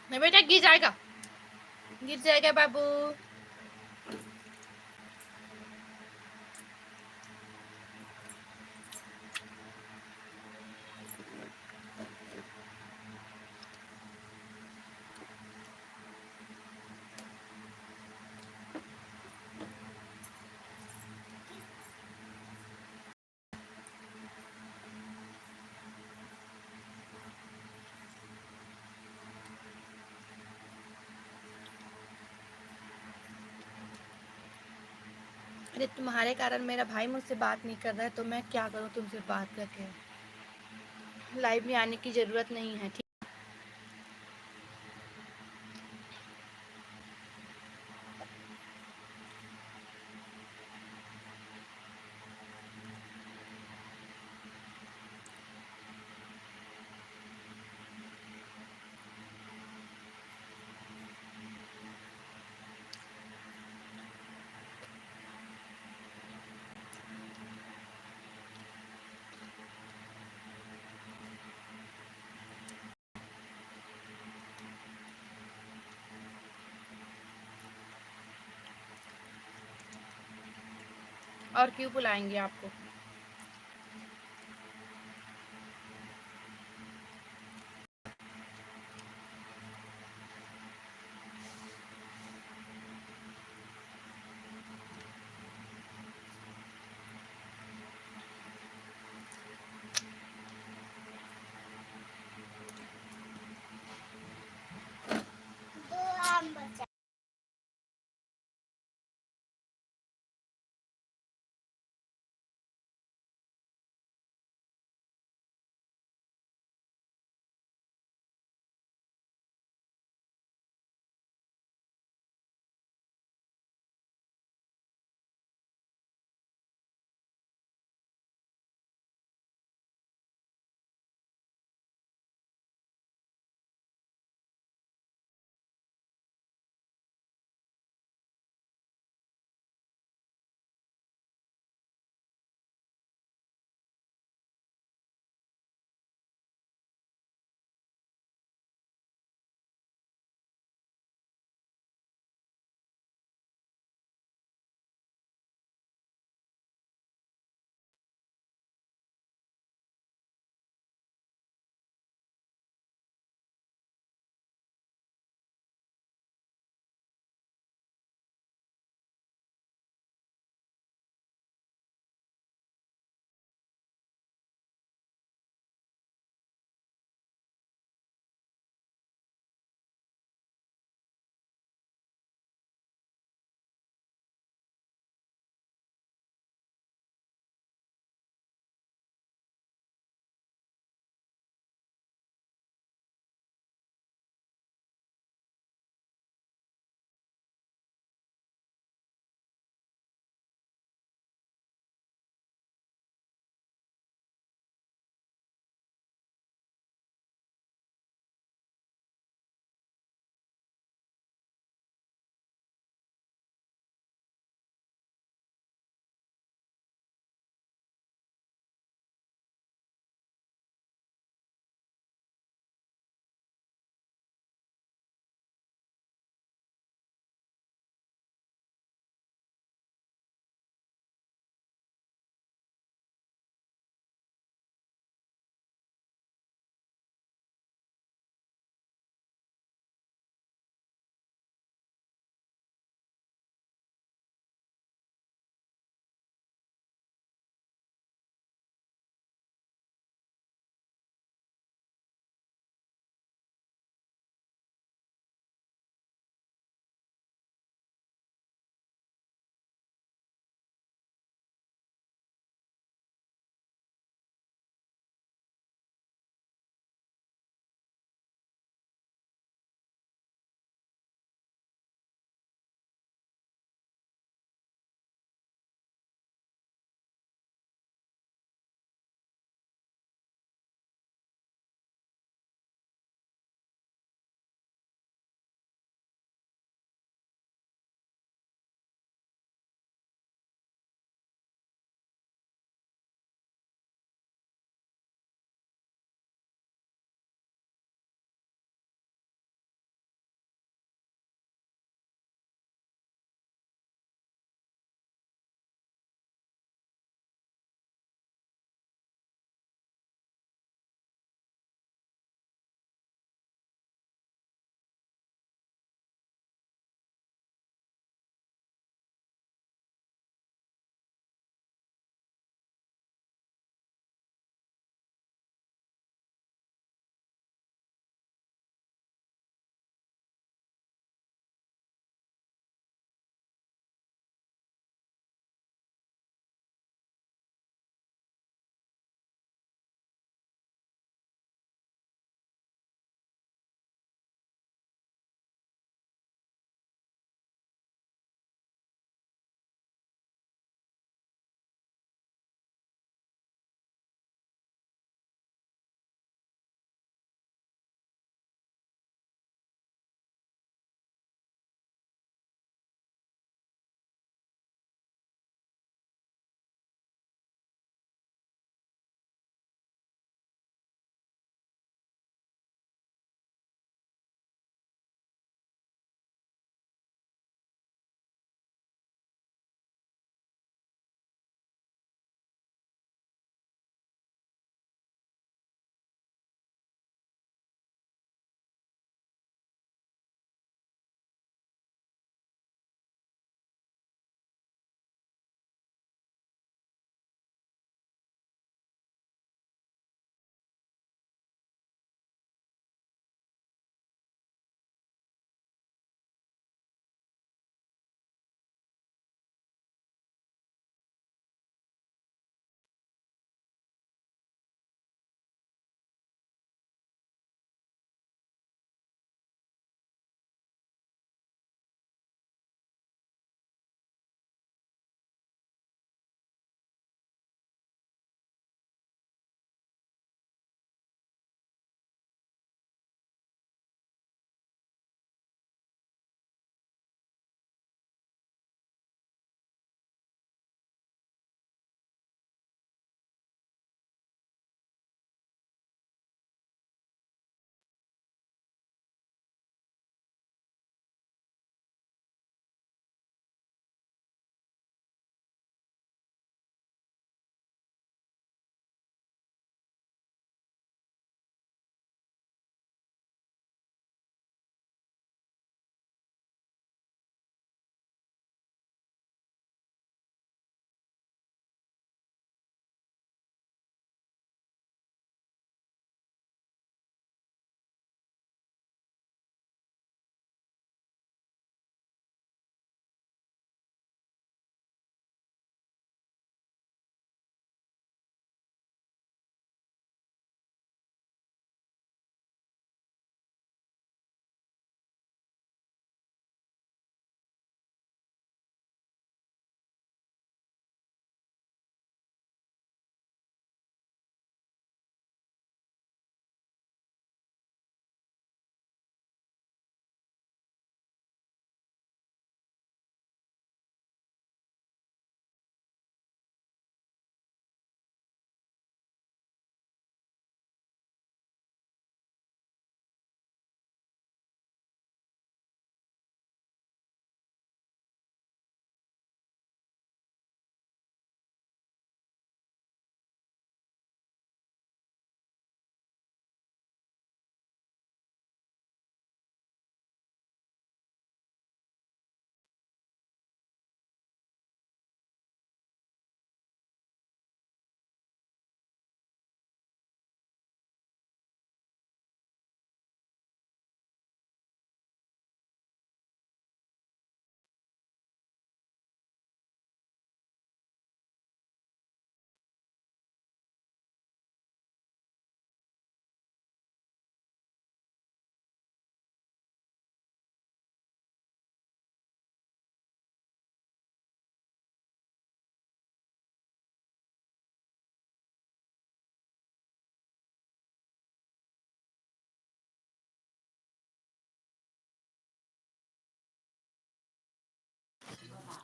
नहीं बेटा, गिर जाएगा, गिर जाएगा बाबू। अरे तुम्हारे कारण मेरा भाई मुझसे बात नहीं कर रहा है, तो मैं क्या करूँ तुमसे बात करके? लाइव में आने की ज़रूरत नहीं है, ठीक? और क्यों बुलाएंगे आपको? दो आम बचा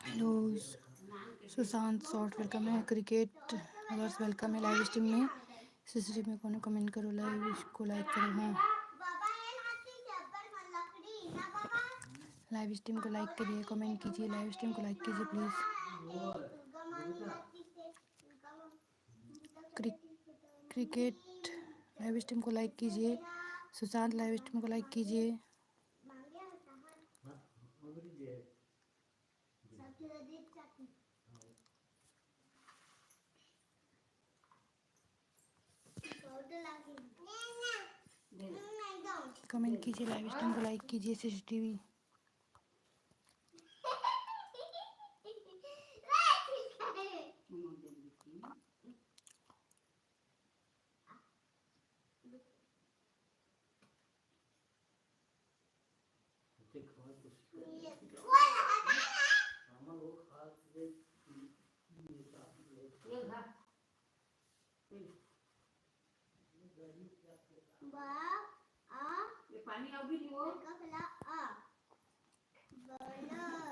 हेलो सुशांत शॉर्ट वेलकम है, क्रिकेट लवर्स वेलकम है लाइव स्ट्रीम में। सीसीटीवी में कौन कमेंट करो, लाइव इसको लाइक करो। हाँ, बाबा ये हाथी जबर में लकड़ी ना बाबा लाइव स्ट्रीम को लाइक करिए, कमेंट कीजिए, लाइव स्ट्रीम को लाइक कीजिए प्लीज़। दुर्गा मानी हाथी से दुर्गा मानी क्रिकेट लाइव स्ट्रीम को लाइक कीजिए, सुशांत लाइव स्ट्रीम को लाइक कीजिए। मांगे होता है सब देख सकती फोटो लाके नहीं दो कमेंट कीजिए, लाइव स्ट्रीम को लाइक कीजिए। सीसीटीवी बा आ ये पानी आओ भी नहीं वो का फला आ बोलो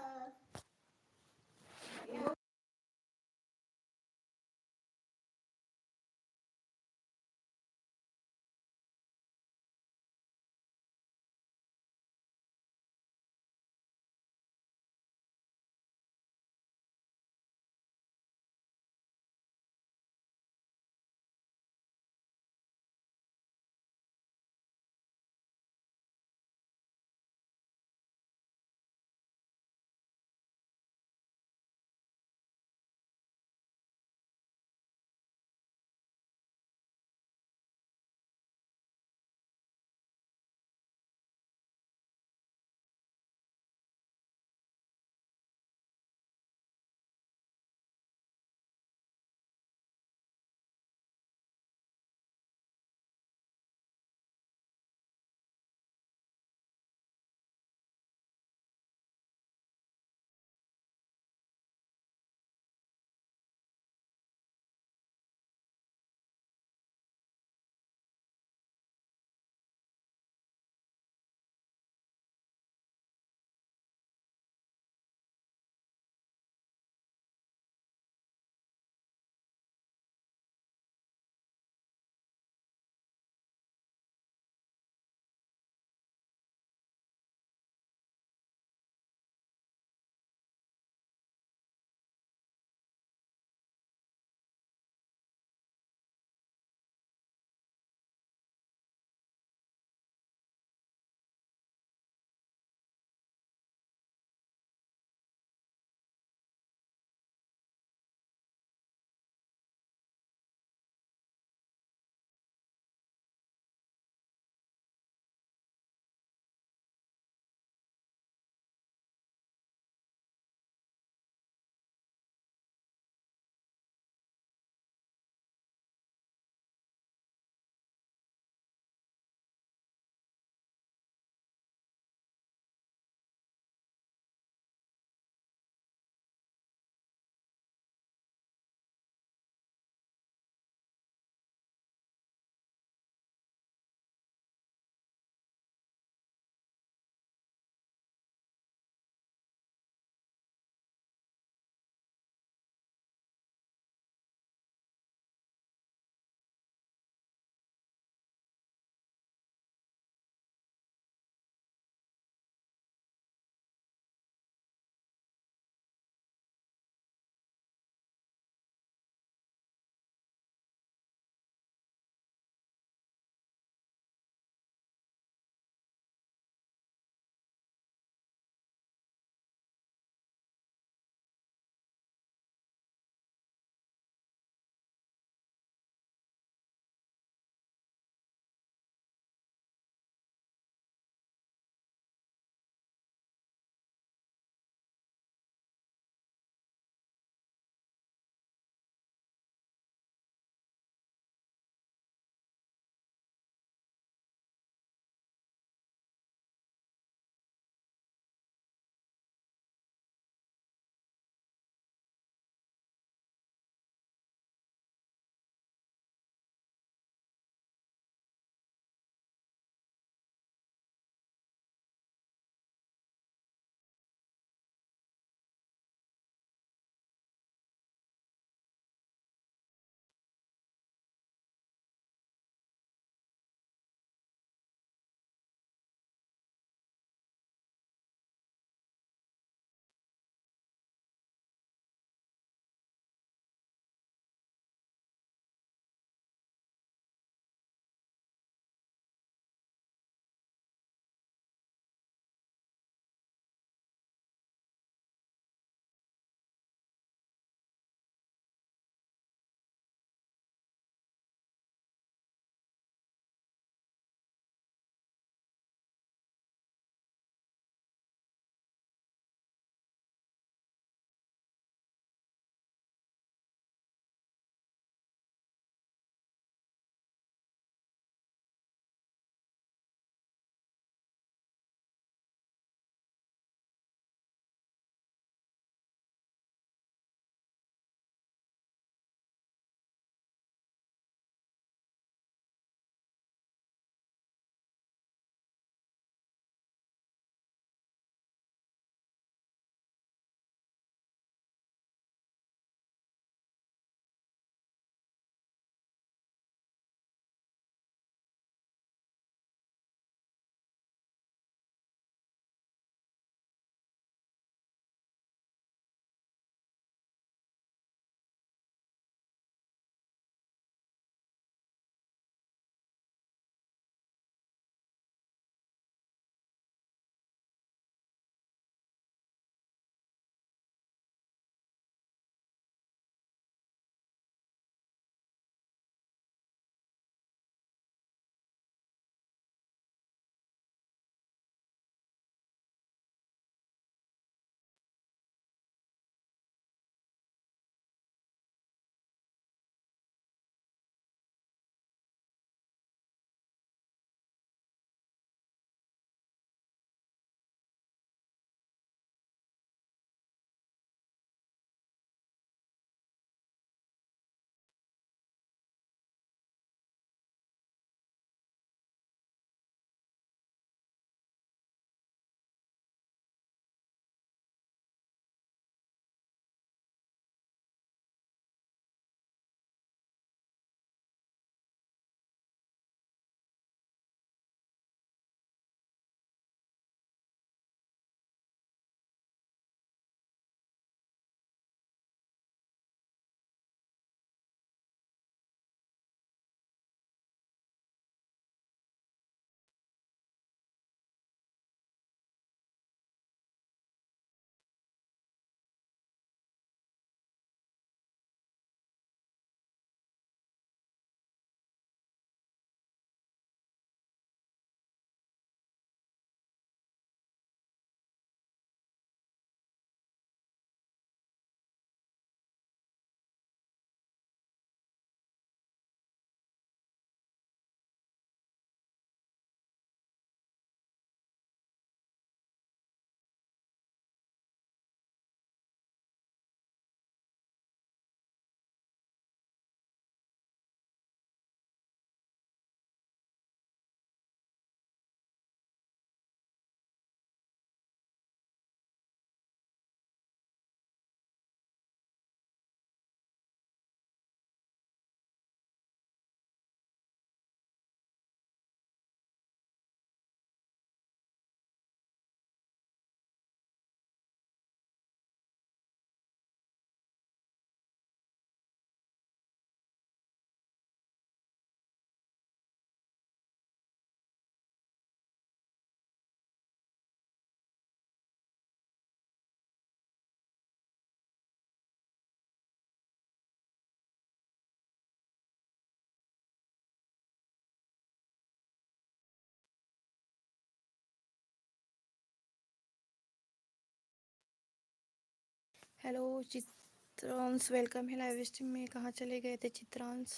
हेलो चित्रांश, वेलकम है लाइव स्ट्रीम में। कहाँ चले गए थे चित्रांश?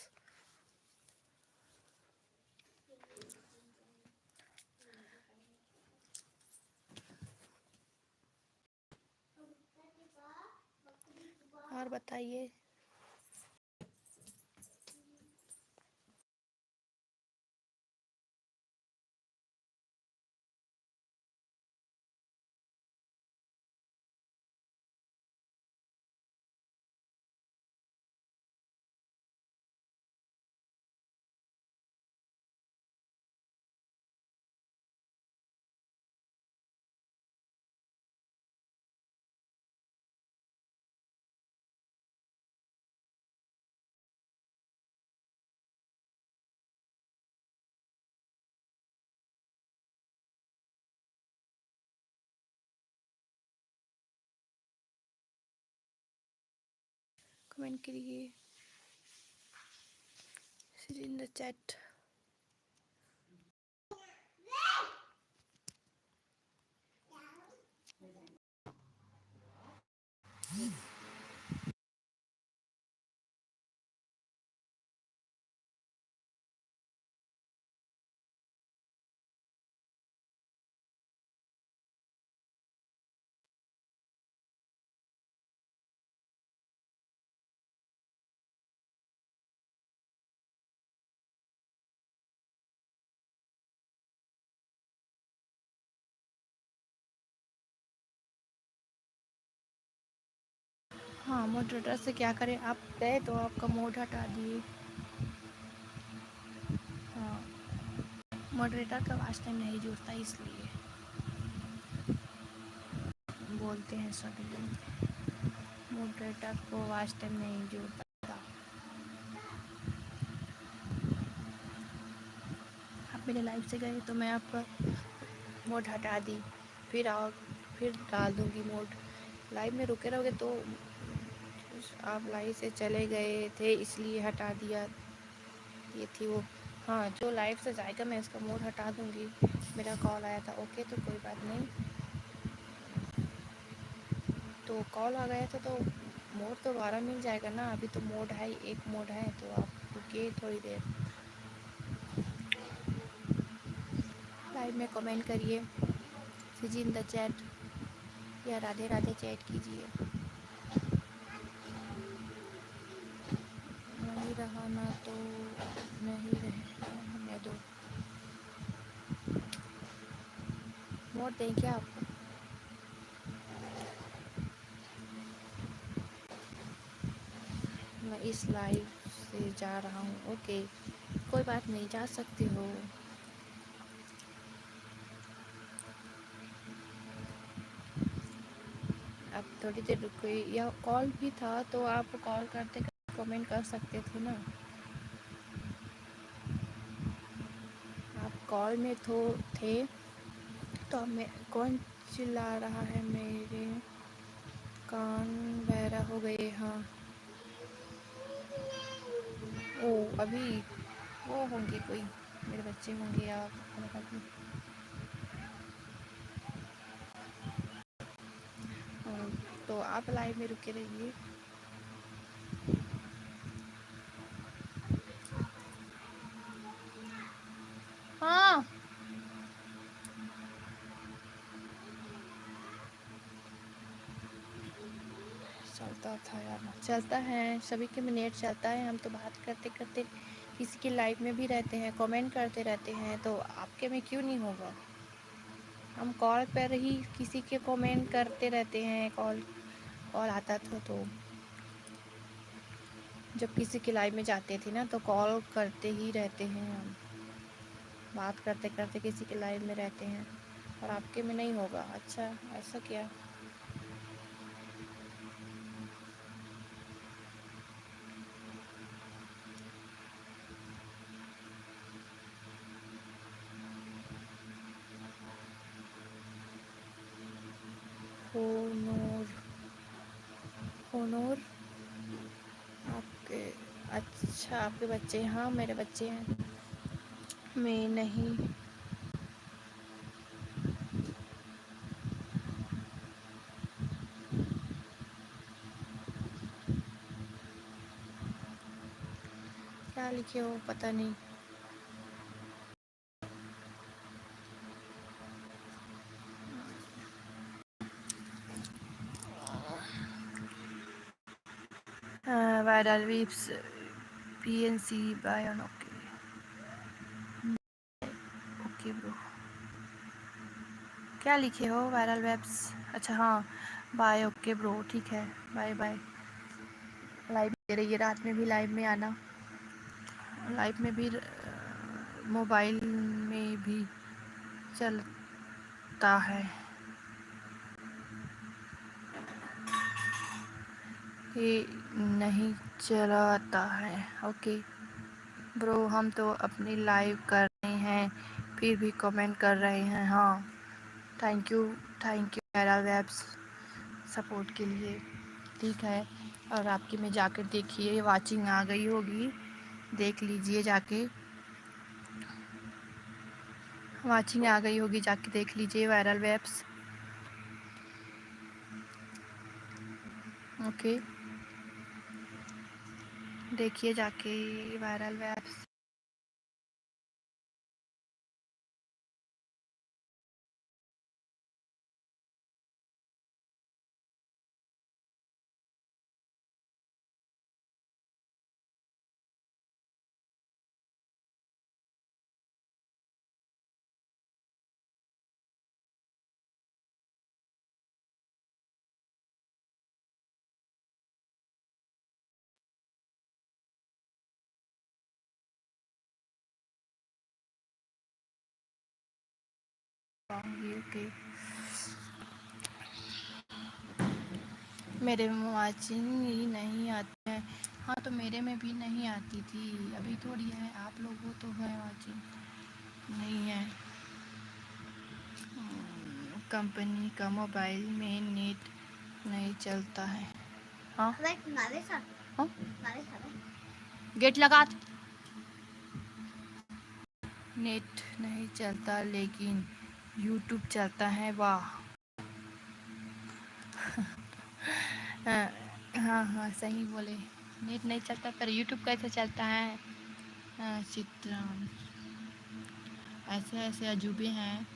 और बताइए। कमेंट करिए इन द चैट। हाँ, मॉडरेटर से क्या करें? आप गए तो आपका मोड हटा दिए। हाँ, मॉडरेटर का वाच टाइम नहीं जुड़ता, इसलिए बोलते हैं सभी लोग मॉडरेटर को वाच टाइम नहीं जुड़ता। आप मेरे लाइव से गए तो मैं आपका मोड हटा दी, फिर डाल दूँगी मोड। लाइव में रुके रहोगे तो आप लाइव से चले गए थे इसलिए हटा दिया। ये थी वो। हाँ, जो लाइव से जाएगा मैं इसका मोड हटा दूँगी। मेरा कॉल आया था। ओके, तो कोई बात नहीं। तो कॉल आ गया था तो मोड तो दोबारा मिल जाएगा ना। अभी तो मोड है, एक मोड है, तो आप रुकिए थोड़ी देर। लाइव में कमेंट करिए सिजी इन द चैट, या राधे राधे चैट कीजिए। नहीं रहा ना तो नहीं रहने दो। मोड दें क्या आपको? मैं इस लाइव से जा रहा हूँ। ओके, कोई बात नहीं, जा सकते हो। आप थोड़ी देर रुको, या कॉल भी था तो आप कॉल करते कमेंट कर सकते थे ना। आप कॉल में थे तो अब मैं कौन चिल्ला रहा है? मेरे कान बहरा हो गए। हाँ, ओ अभी वो होंगे, कोई मेरे बच्चे होंगे या अभी। तो आप लाइव में रुके रहिए। हाँ, चलता था यार, चलता है, सभी के में नेट चलता है। हम तो बात करते करते किसी के लाइव में भी रहते हैं, कमेंट करते रहते हैं, तो आपके में क्यों नहीं होगा? हम कॉल पर ही किसी के कमेंट करते रहते हैं। कॉल कॉल आता था तो जब किसी के लाइव में जाते थे ना तो कॉल करते ही रहते हैं हम, बात करते करते किसी के लाइव में रहते हैं। और आपके में नहीं होगा? अच्छा, ऐसा क्या? होनूर, होनूर आपके? अच्छा, आपके बच्चे? हाँ, मेरे बच्चे हैं। मैं नहीं। क्या लिखे हो पता नहीं। वायरल वीप्स PNC bye on okay. Okay bro, क्या लिखे हो वायरल वेब्स? अच्छा हाँ, बाय ओके ब्रो, ठीक है, बाय बाय। लाइव दे रही है, रात में भी लाइव में आना, लाइव में भी मोबाइल में भी चलता है ये, नहीं चलाता है। ओके ब्रो, हम तो अपनी लाइव कर रहे हैं फिर भी कमेंट कर रहे हैं। हाँ, thank you viral webs support के लिए, ठीक है। और आपकी में जाकर देखिए, वाचिंग आ गई होगी, देख लीजिए जाके, वाचिंग आ गई होगी, जाके देख लीजिए वायरल वेब्स। ओके, देखिए जाके वायरल वेब्स। ओके, मेरे में वाचिंग ही नहीं आती है। हाँ, तो मेरे में भी नहीं आती थी, अभी थोड़ी है, आप लोगों तो है वाचिंग, नहीं है। कंपनी का मोबाइल में नेट नहीं चलता है। हाँ हाँ, गेट लगा, नेट नहीं चलता लेकिन यूट्यूब चलता है, वाह। हाँ हाँ हाँ, सही बोले, नेट नहीं चलता पर यूट्यूब कैसे चलता है? हाँ, चित्रण, ऐसे ऐसे अजूबे हैं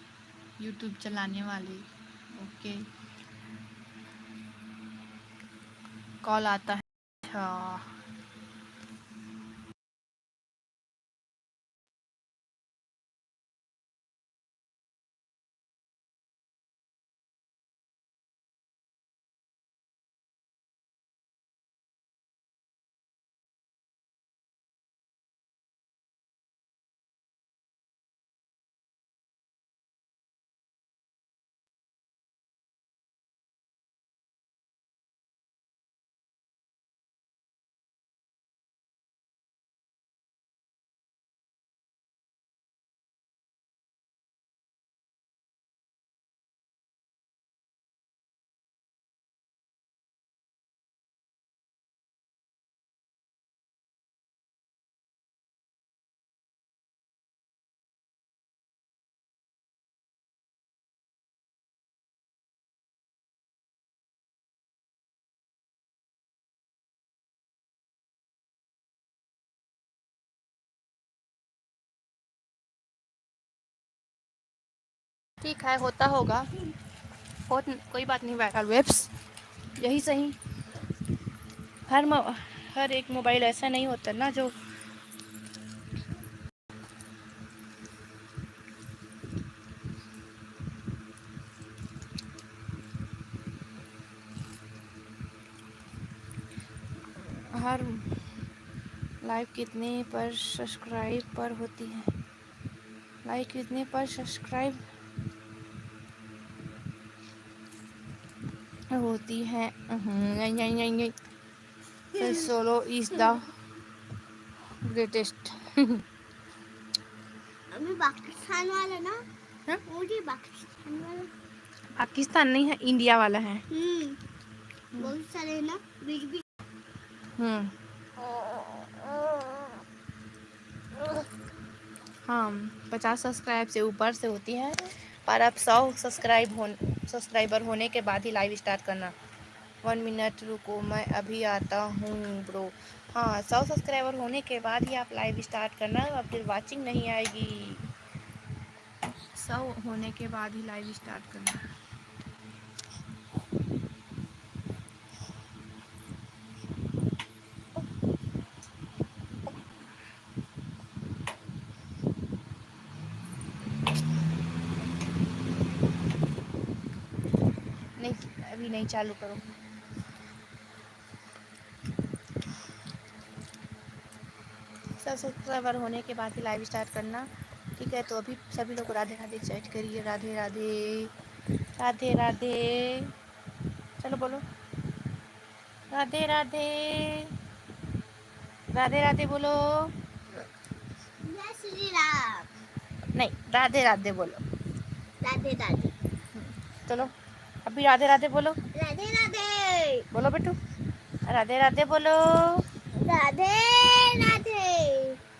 यूट्यूब चलाने वाले। ओके, कॉल आता है। अच्छा, ठीक है, होता होगा, हो, कोई बात नहीं। वायरल वेब्स यही सही, हर हर एक मोबाइल ऐसा नहीं होता ना जो हर लाइव कितने पर सब्सक्राइब पर होती है, लाइव कितने पर सब्सक्राइब होती है। Solo is the greatest. अभी पाकिस्तान वाला ना, हाँ? मुझे पाकिस्तान वाला, पाकिस्तान नहीं है, इंडिया वाला है। बहुत सारे ना, बीच बीच। हम्म, हाँ, 50 सब्सक्राइब से ऊपर से होती है, पर अब 100 सब्सक्राइबर होने के बाद ही लाइव स्टार्ट करना। 1 मिनट रुको, मैं अभी आता हूँ ब्रो। हाँ, 100 सब्सक्राइबर होने के बाद ही आप लाइव स्टार्ट करना, अब फिर वाचिंग नहीं आएगी। 100 होने के बाद ही लाइव स्टार्ट करना। नहीं, अभी नहीं, चालू करो। सब सब्सक्राइबर होने के बाद ही लाइव स्टार्ट करना, ठीक है। तो अभी सभी लोग राधे राधे चैट करिए, राधे राधे, राधे राधे। चलो बोलो राधे राधे, राधे राधे बोलो। जय श्री राम। नहीं, राधे राधे बोलो। राधे राधे। चलो अभी राधे राधे बोलो। राधे राधे बोलो बेटू, राधे राधे बोलो। राधे राधे।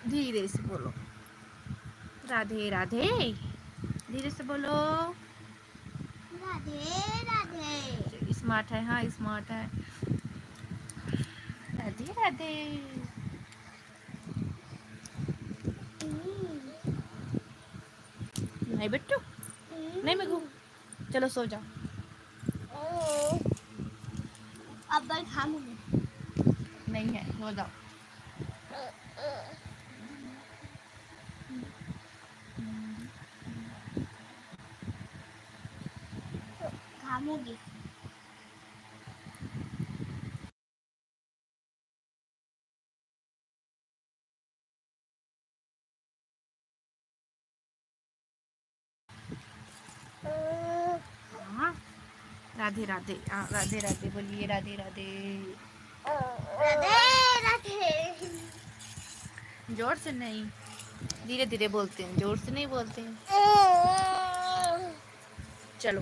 धीरे से बोलो, राधे राधे, धीरे से बोलो। राधे राधे। स्मार्ट है, हाँ स्मार्ट है। राधे राधे। नहीं बेटू, नहीं मैं, चलो सो जाओ। अब मैं खाऊंगी। नहीं है, सो जाओ। खाऊंगी। हाँ, राधे राधे, हाँ राधे राधे बोलिए, राधे राधे। राधे राधे। जोर से नहीं, धीरे धीरे बोलते हैं, जोर से नहीं बोलते हैं। चलो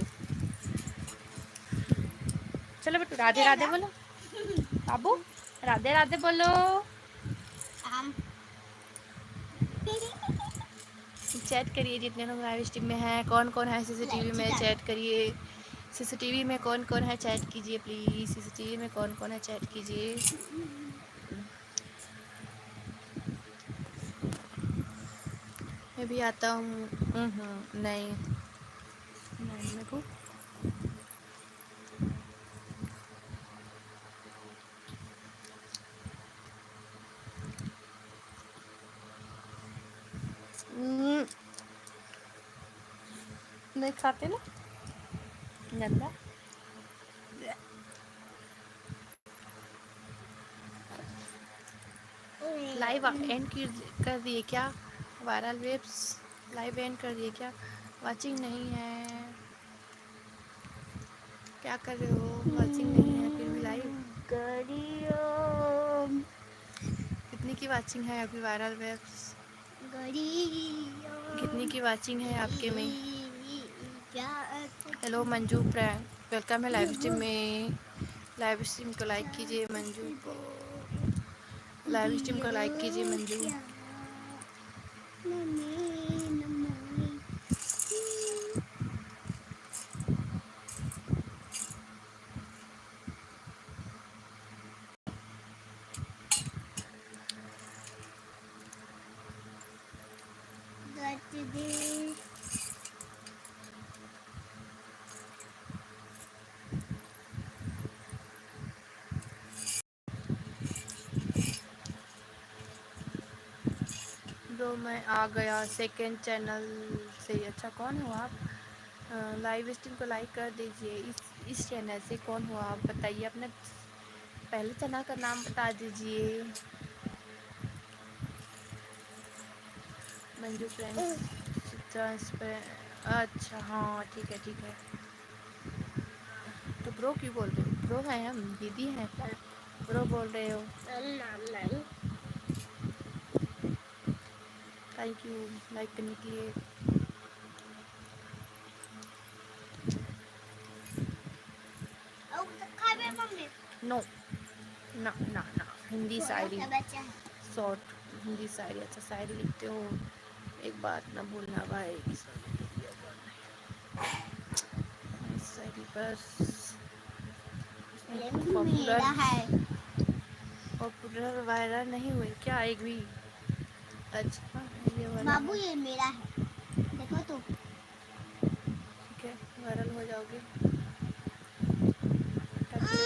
चलो बेटू, राधे राधे बोलो। बाबू, राधे राधे बोलो। चैट करिए जितने लोग लाइव स्ट्रीम में हैं, कौन कौन है सीसीटीवी में, चैट करिए। सीसीटीवी में कौन कौन है, चैट कीजिए प्लीज़। सीसीटीवी में कौन कौन है, चैट कीजिए। मैं भी आता हूँ। नहीं, नहीं मेरे को नहीं खाते ना, गंदा। लाइव एंड कर दिए क्या? वायरल वेब्स लाइव एंड कर दिए क्या? वाचिंग नहीं है, क्या कर रहे हो? वाचिंग नहीं है फिर भी लाइव। कितनी की वाचिंग है अभी वायरल वेब्स? कितनी की वाचिंग है आपके में? हेलो मंजू प्रैंक, वेलकम है लाइव स्ट्रीम में। लाइव स्ट्रीम को लाइक कीजिए मंजू को, लाइव स्ट्रीम को लाइक कीजिए मंजू। ब्रो मैं आ गया सेकंड चैनल से। अच्छा कौन हो आप? लाइव स्ट्रीम को लाइक कर दीजिए। इस चैनल से कौन हो आप बताइए, अपने पहले चैनल का नाम बता दीजिए। मंजू फ्रेंड्स पे, अच्छा हाँ ठीक है ठीक है। तो ब्रो क्यों बोल रहे हो? ब्रो हैं हम, दीदी हैं, ब्रो बोल रहे हो। थैंक यू लाइक करने के लिए। नो ना ना ना, हिंदी शायरी, शॉर्ट हिंदी शायरी। अच्छा शायरी लिखते हो, एक बात ना भूलना भाई, शायरी बस ये भी पॉपुलर मेरा है। पॉपुलर वायरल नहीं हुए क्या एक भी? अच्छा ये वाला बाबू है। ये मेरा है, देखो तो। ठीक है वायरल हो जाओगे। टक से।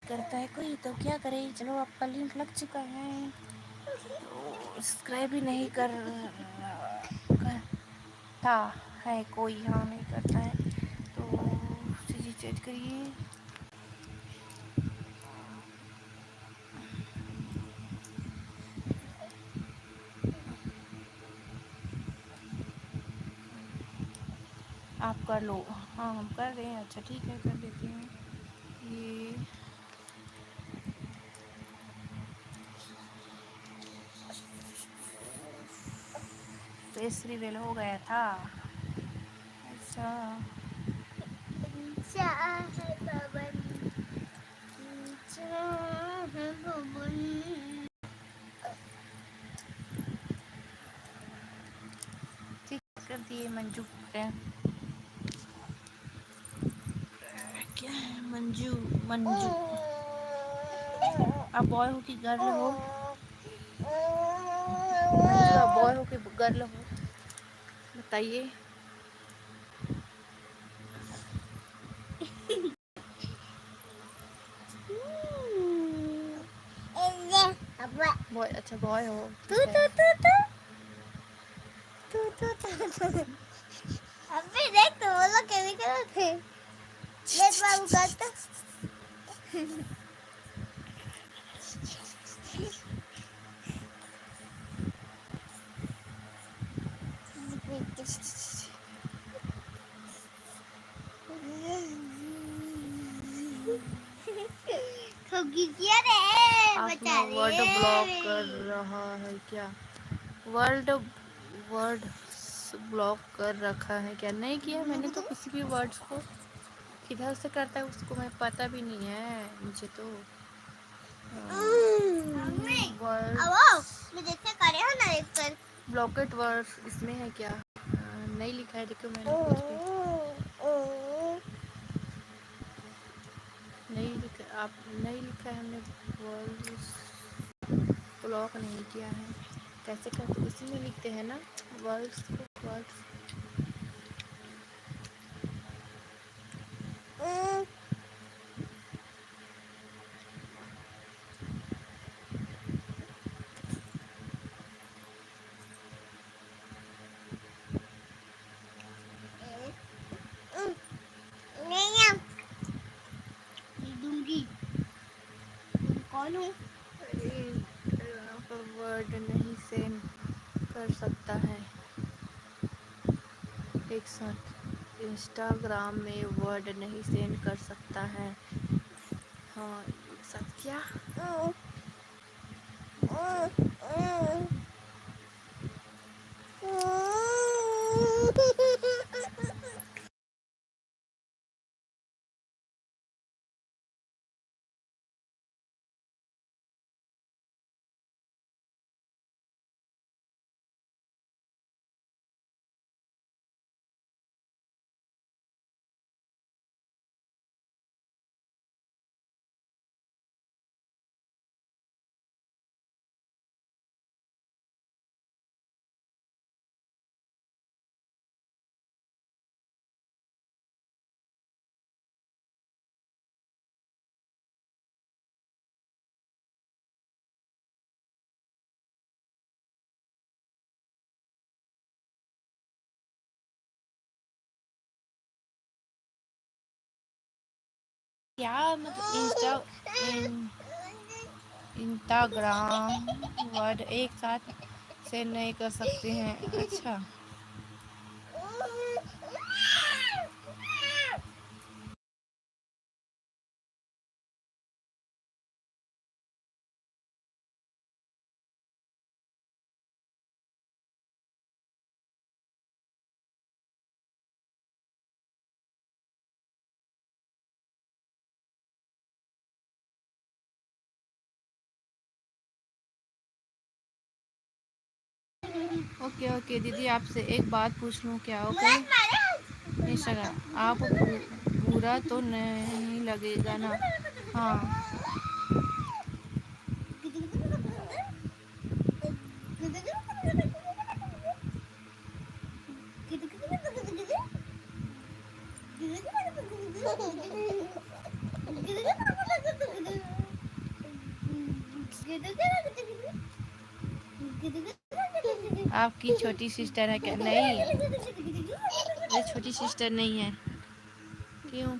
करता है कोई तो क्या करे, चलो आपका लिंक लग चुका है तो सब्सक्राइब भी नहीं करता है कोई, हाँ नहीं करता है तो चीज़ चेक करिए। आप कर लो। हाँ हम कर रहे हैं, अच्छा ठीक है कर देते हैं। ये फेस रिवील हो गया था। अच्छा चाहे पवन, चाहे पवन। ठीक कर दिए मंजू। क्या है मंजू? मंजू आप बॉय हो कि गर्ल हो? मंजू आप बॉय हो कि गर्ल हो बताइए। बॉय, अच्छा बॉय हो। तू ठीक है। तू तू तू तू तू तू तू। अबे देख तो वो लोग कैसे कर रहे थे। देख बाबू करता। ठगी किया रे आपने बचा वर्ड ब्लॉक कर रे। रहा है क्या? वर्ड वर्ड ब्लॉक कर रखा है क्या? नहीं किया मैंने तो किसी भी वर्ड्स को। किधर से करता है उसको मैं पता भी नहीं है मुझे तो। मम्मी वर्ड आओ मैं देखते करे हो ना एक पर। ब्लॉकेट वर्ड इसमें है क्या? नहीं लिखा है देखो मैंने कुछ भी नहीं लिखा। आप नहीं लिखा है हमने। वर्ड ब्लॉक नहीं किया है। कैसे करते उसी में लिखते हैं ना वर्ड्स को। वर्ड्स दूंगी। कौन हूँ? वर्ड नहीं सेंड कर सकता है एक साथ। इंस्टाग्राम में वर्ड नहीं सेंड कर सकता है। हाँ एक साथ क्या? क्या मतलब इंस्टा इंस्टाग्राम वर्ड एक साथ से नहीं कर सकते हैं। अच्छा, ओके ओके दीदी, आपसे एक बात पूछ लूँ क्या? ओके, इंस्टाग्राम आप बुरा तो नहीं लगेगा ना? हाँ, आपकी छोटी सिस्टर है क्या? नहीं, ये छोटी सिस्टर नहीं है। क्यों?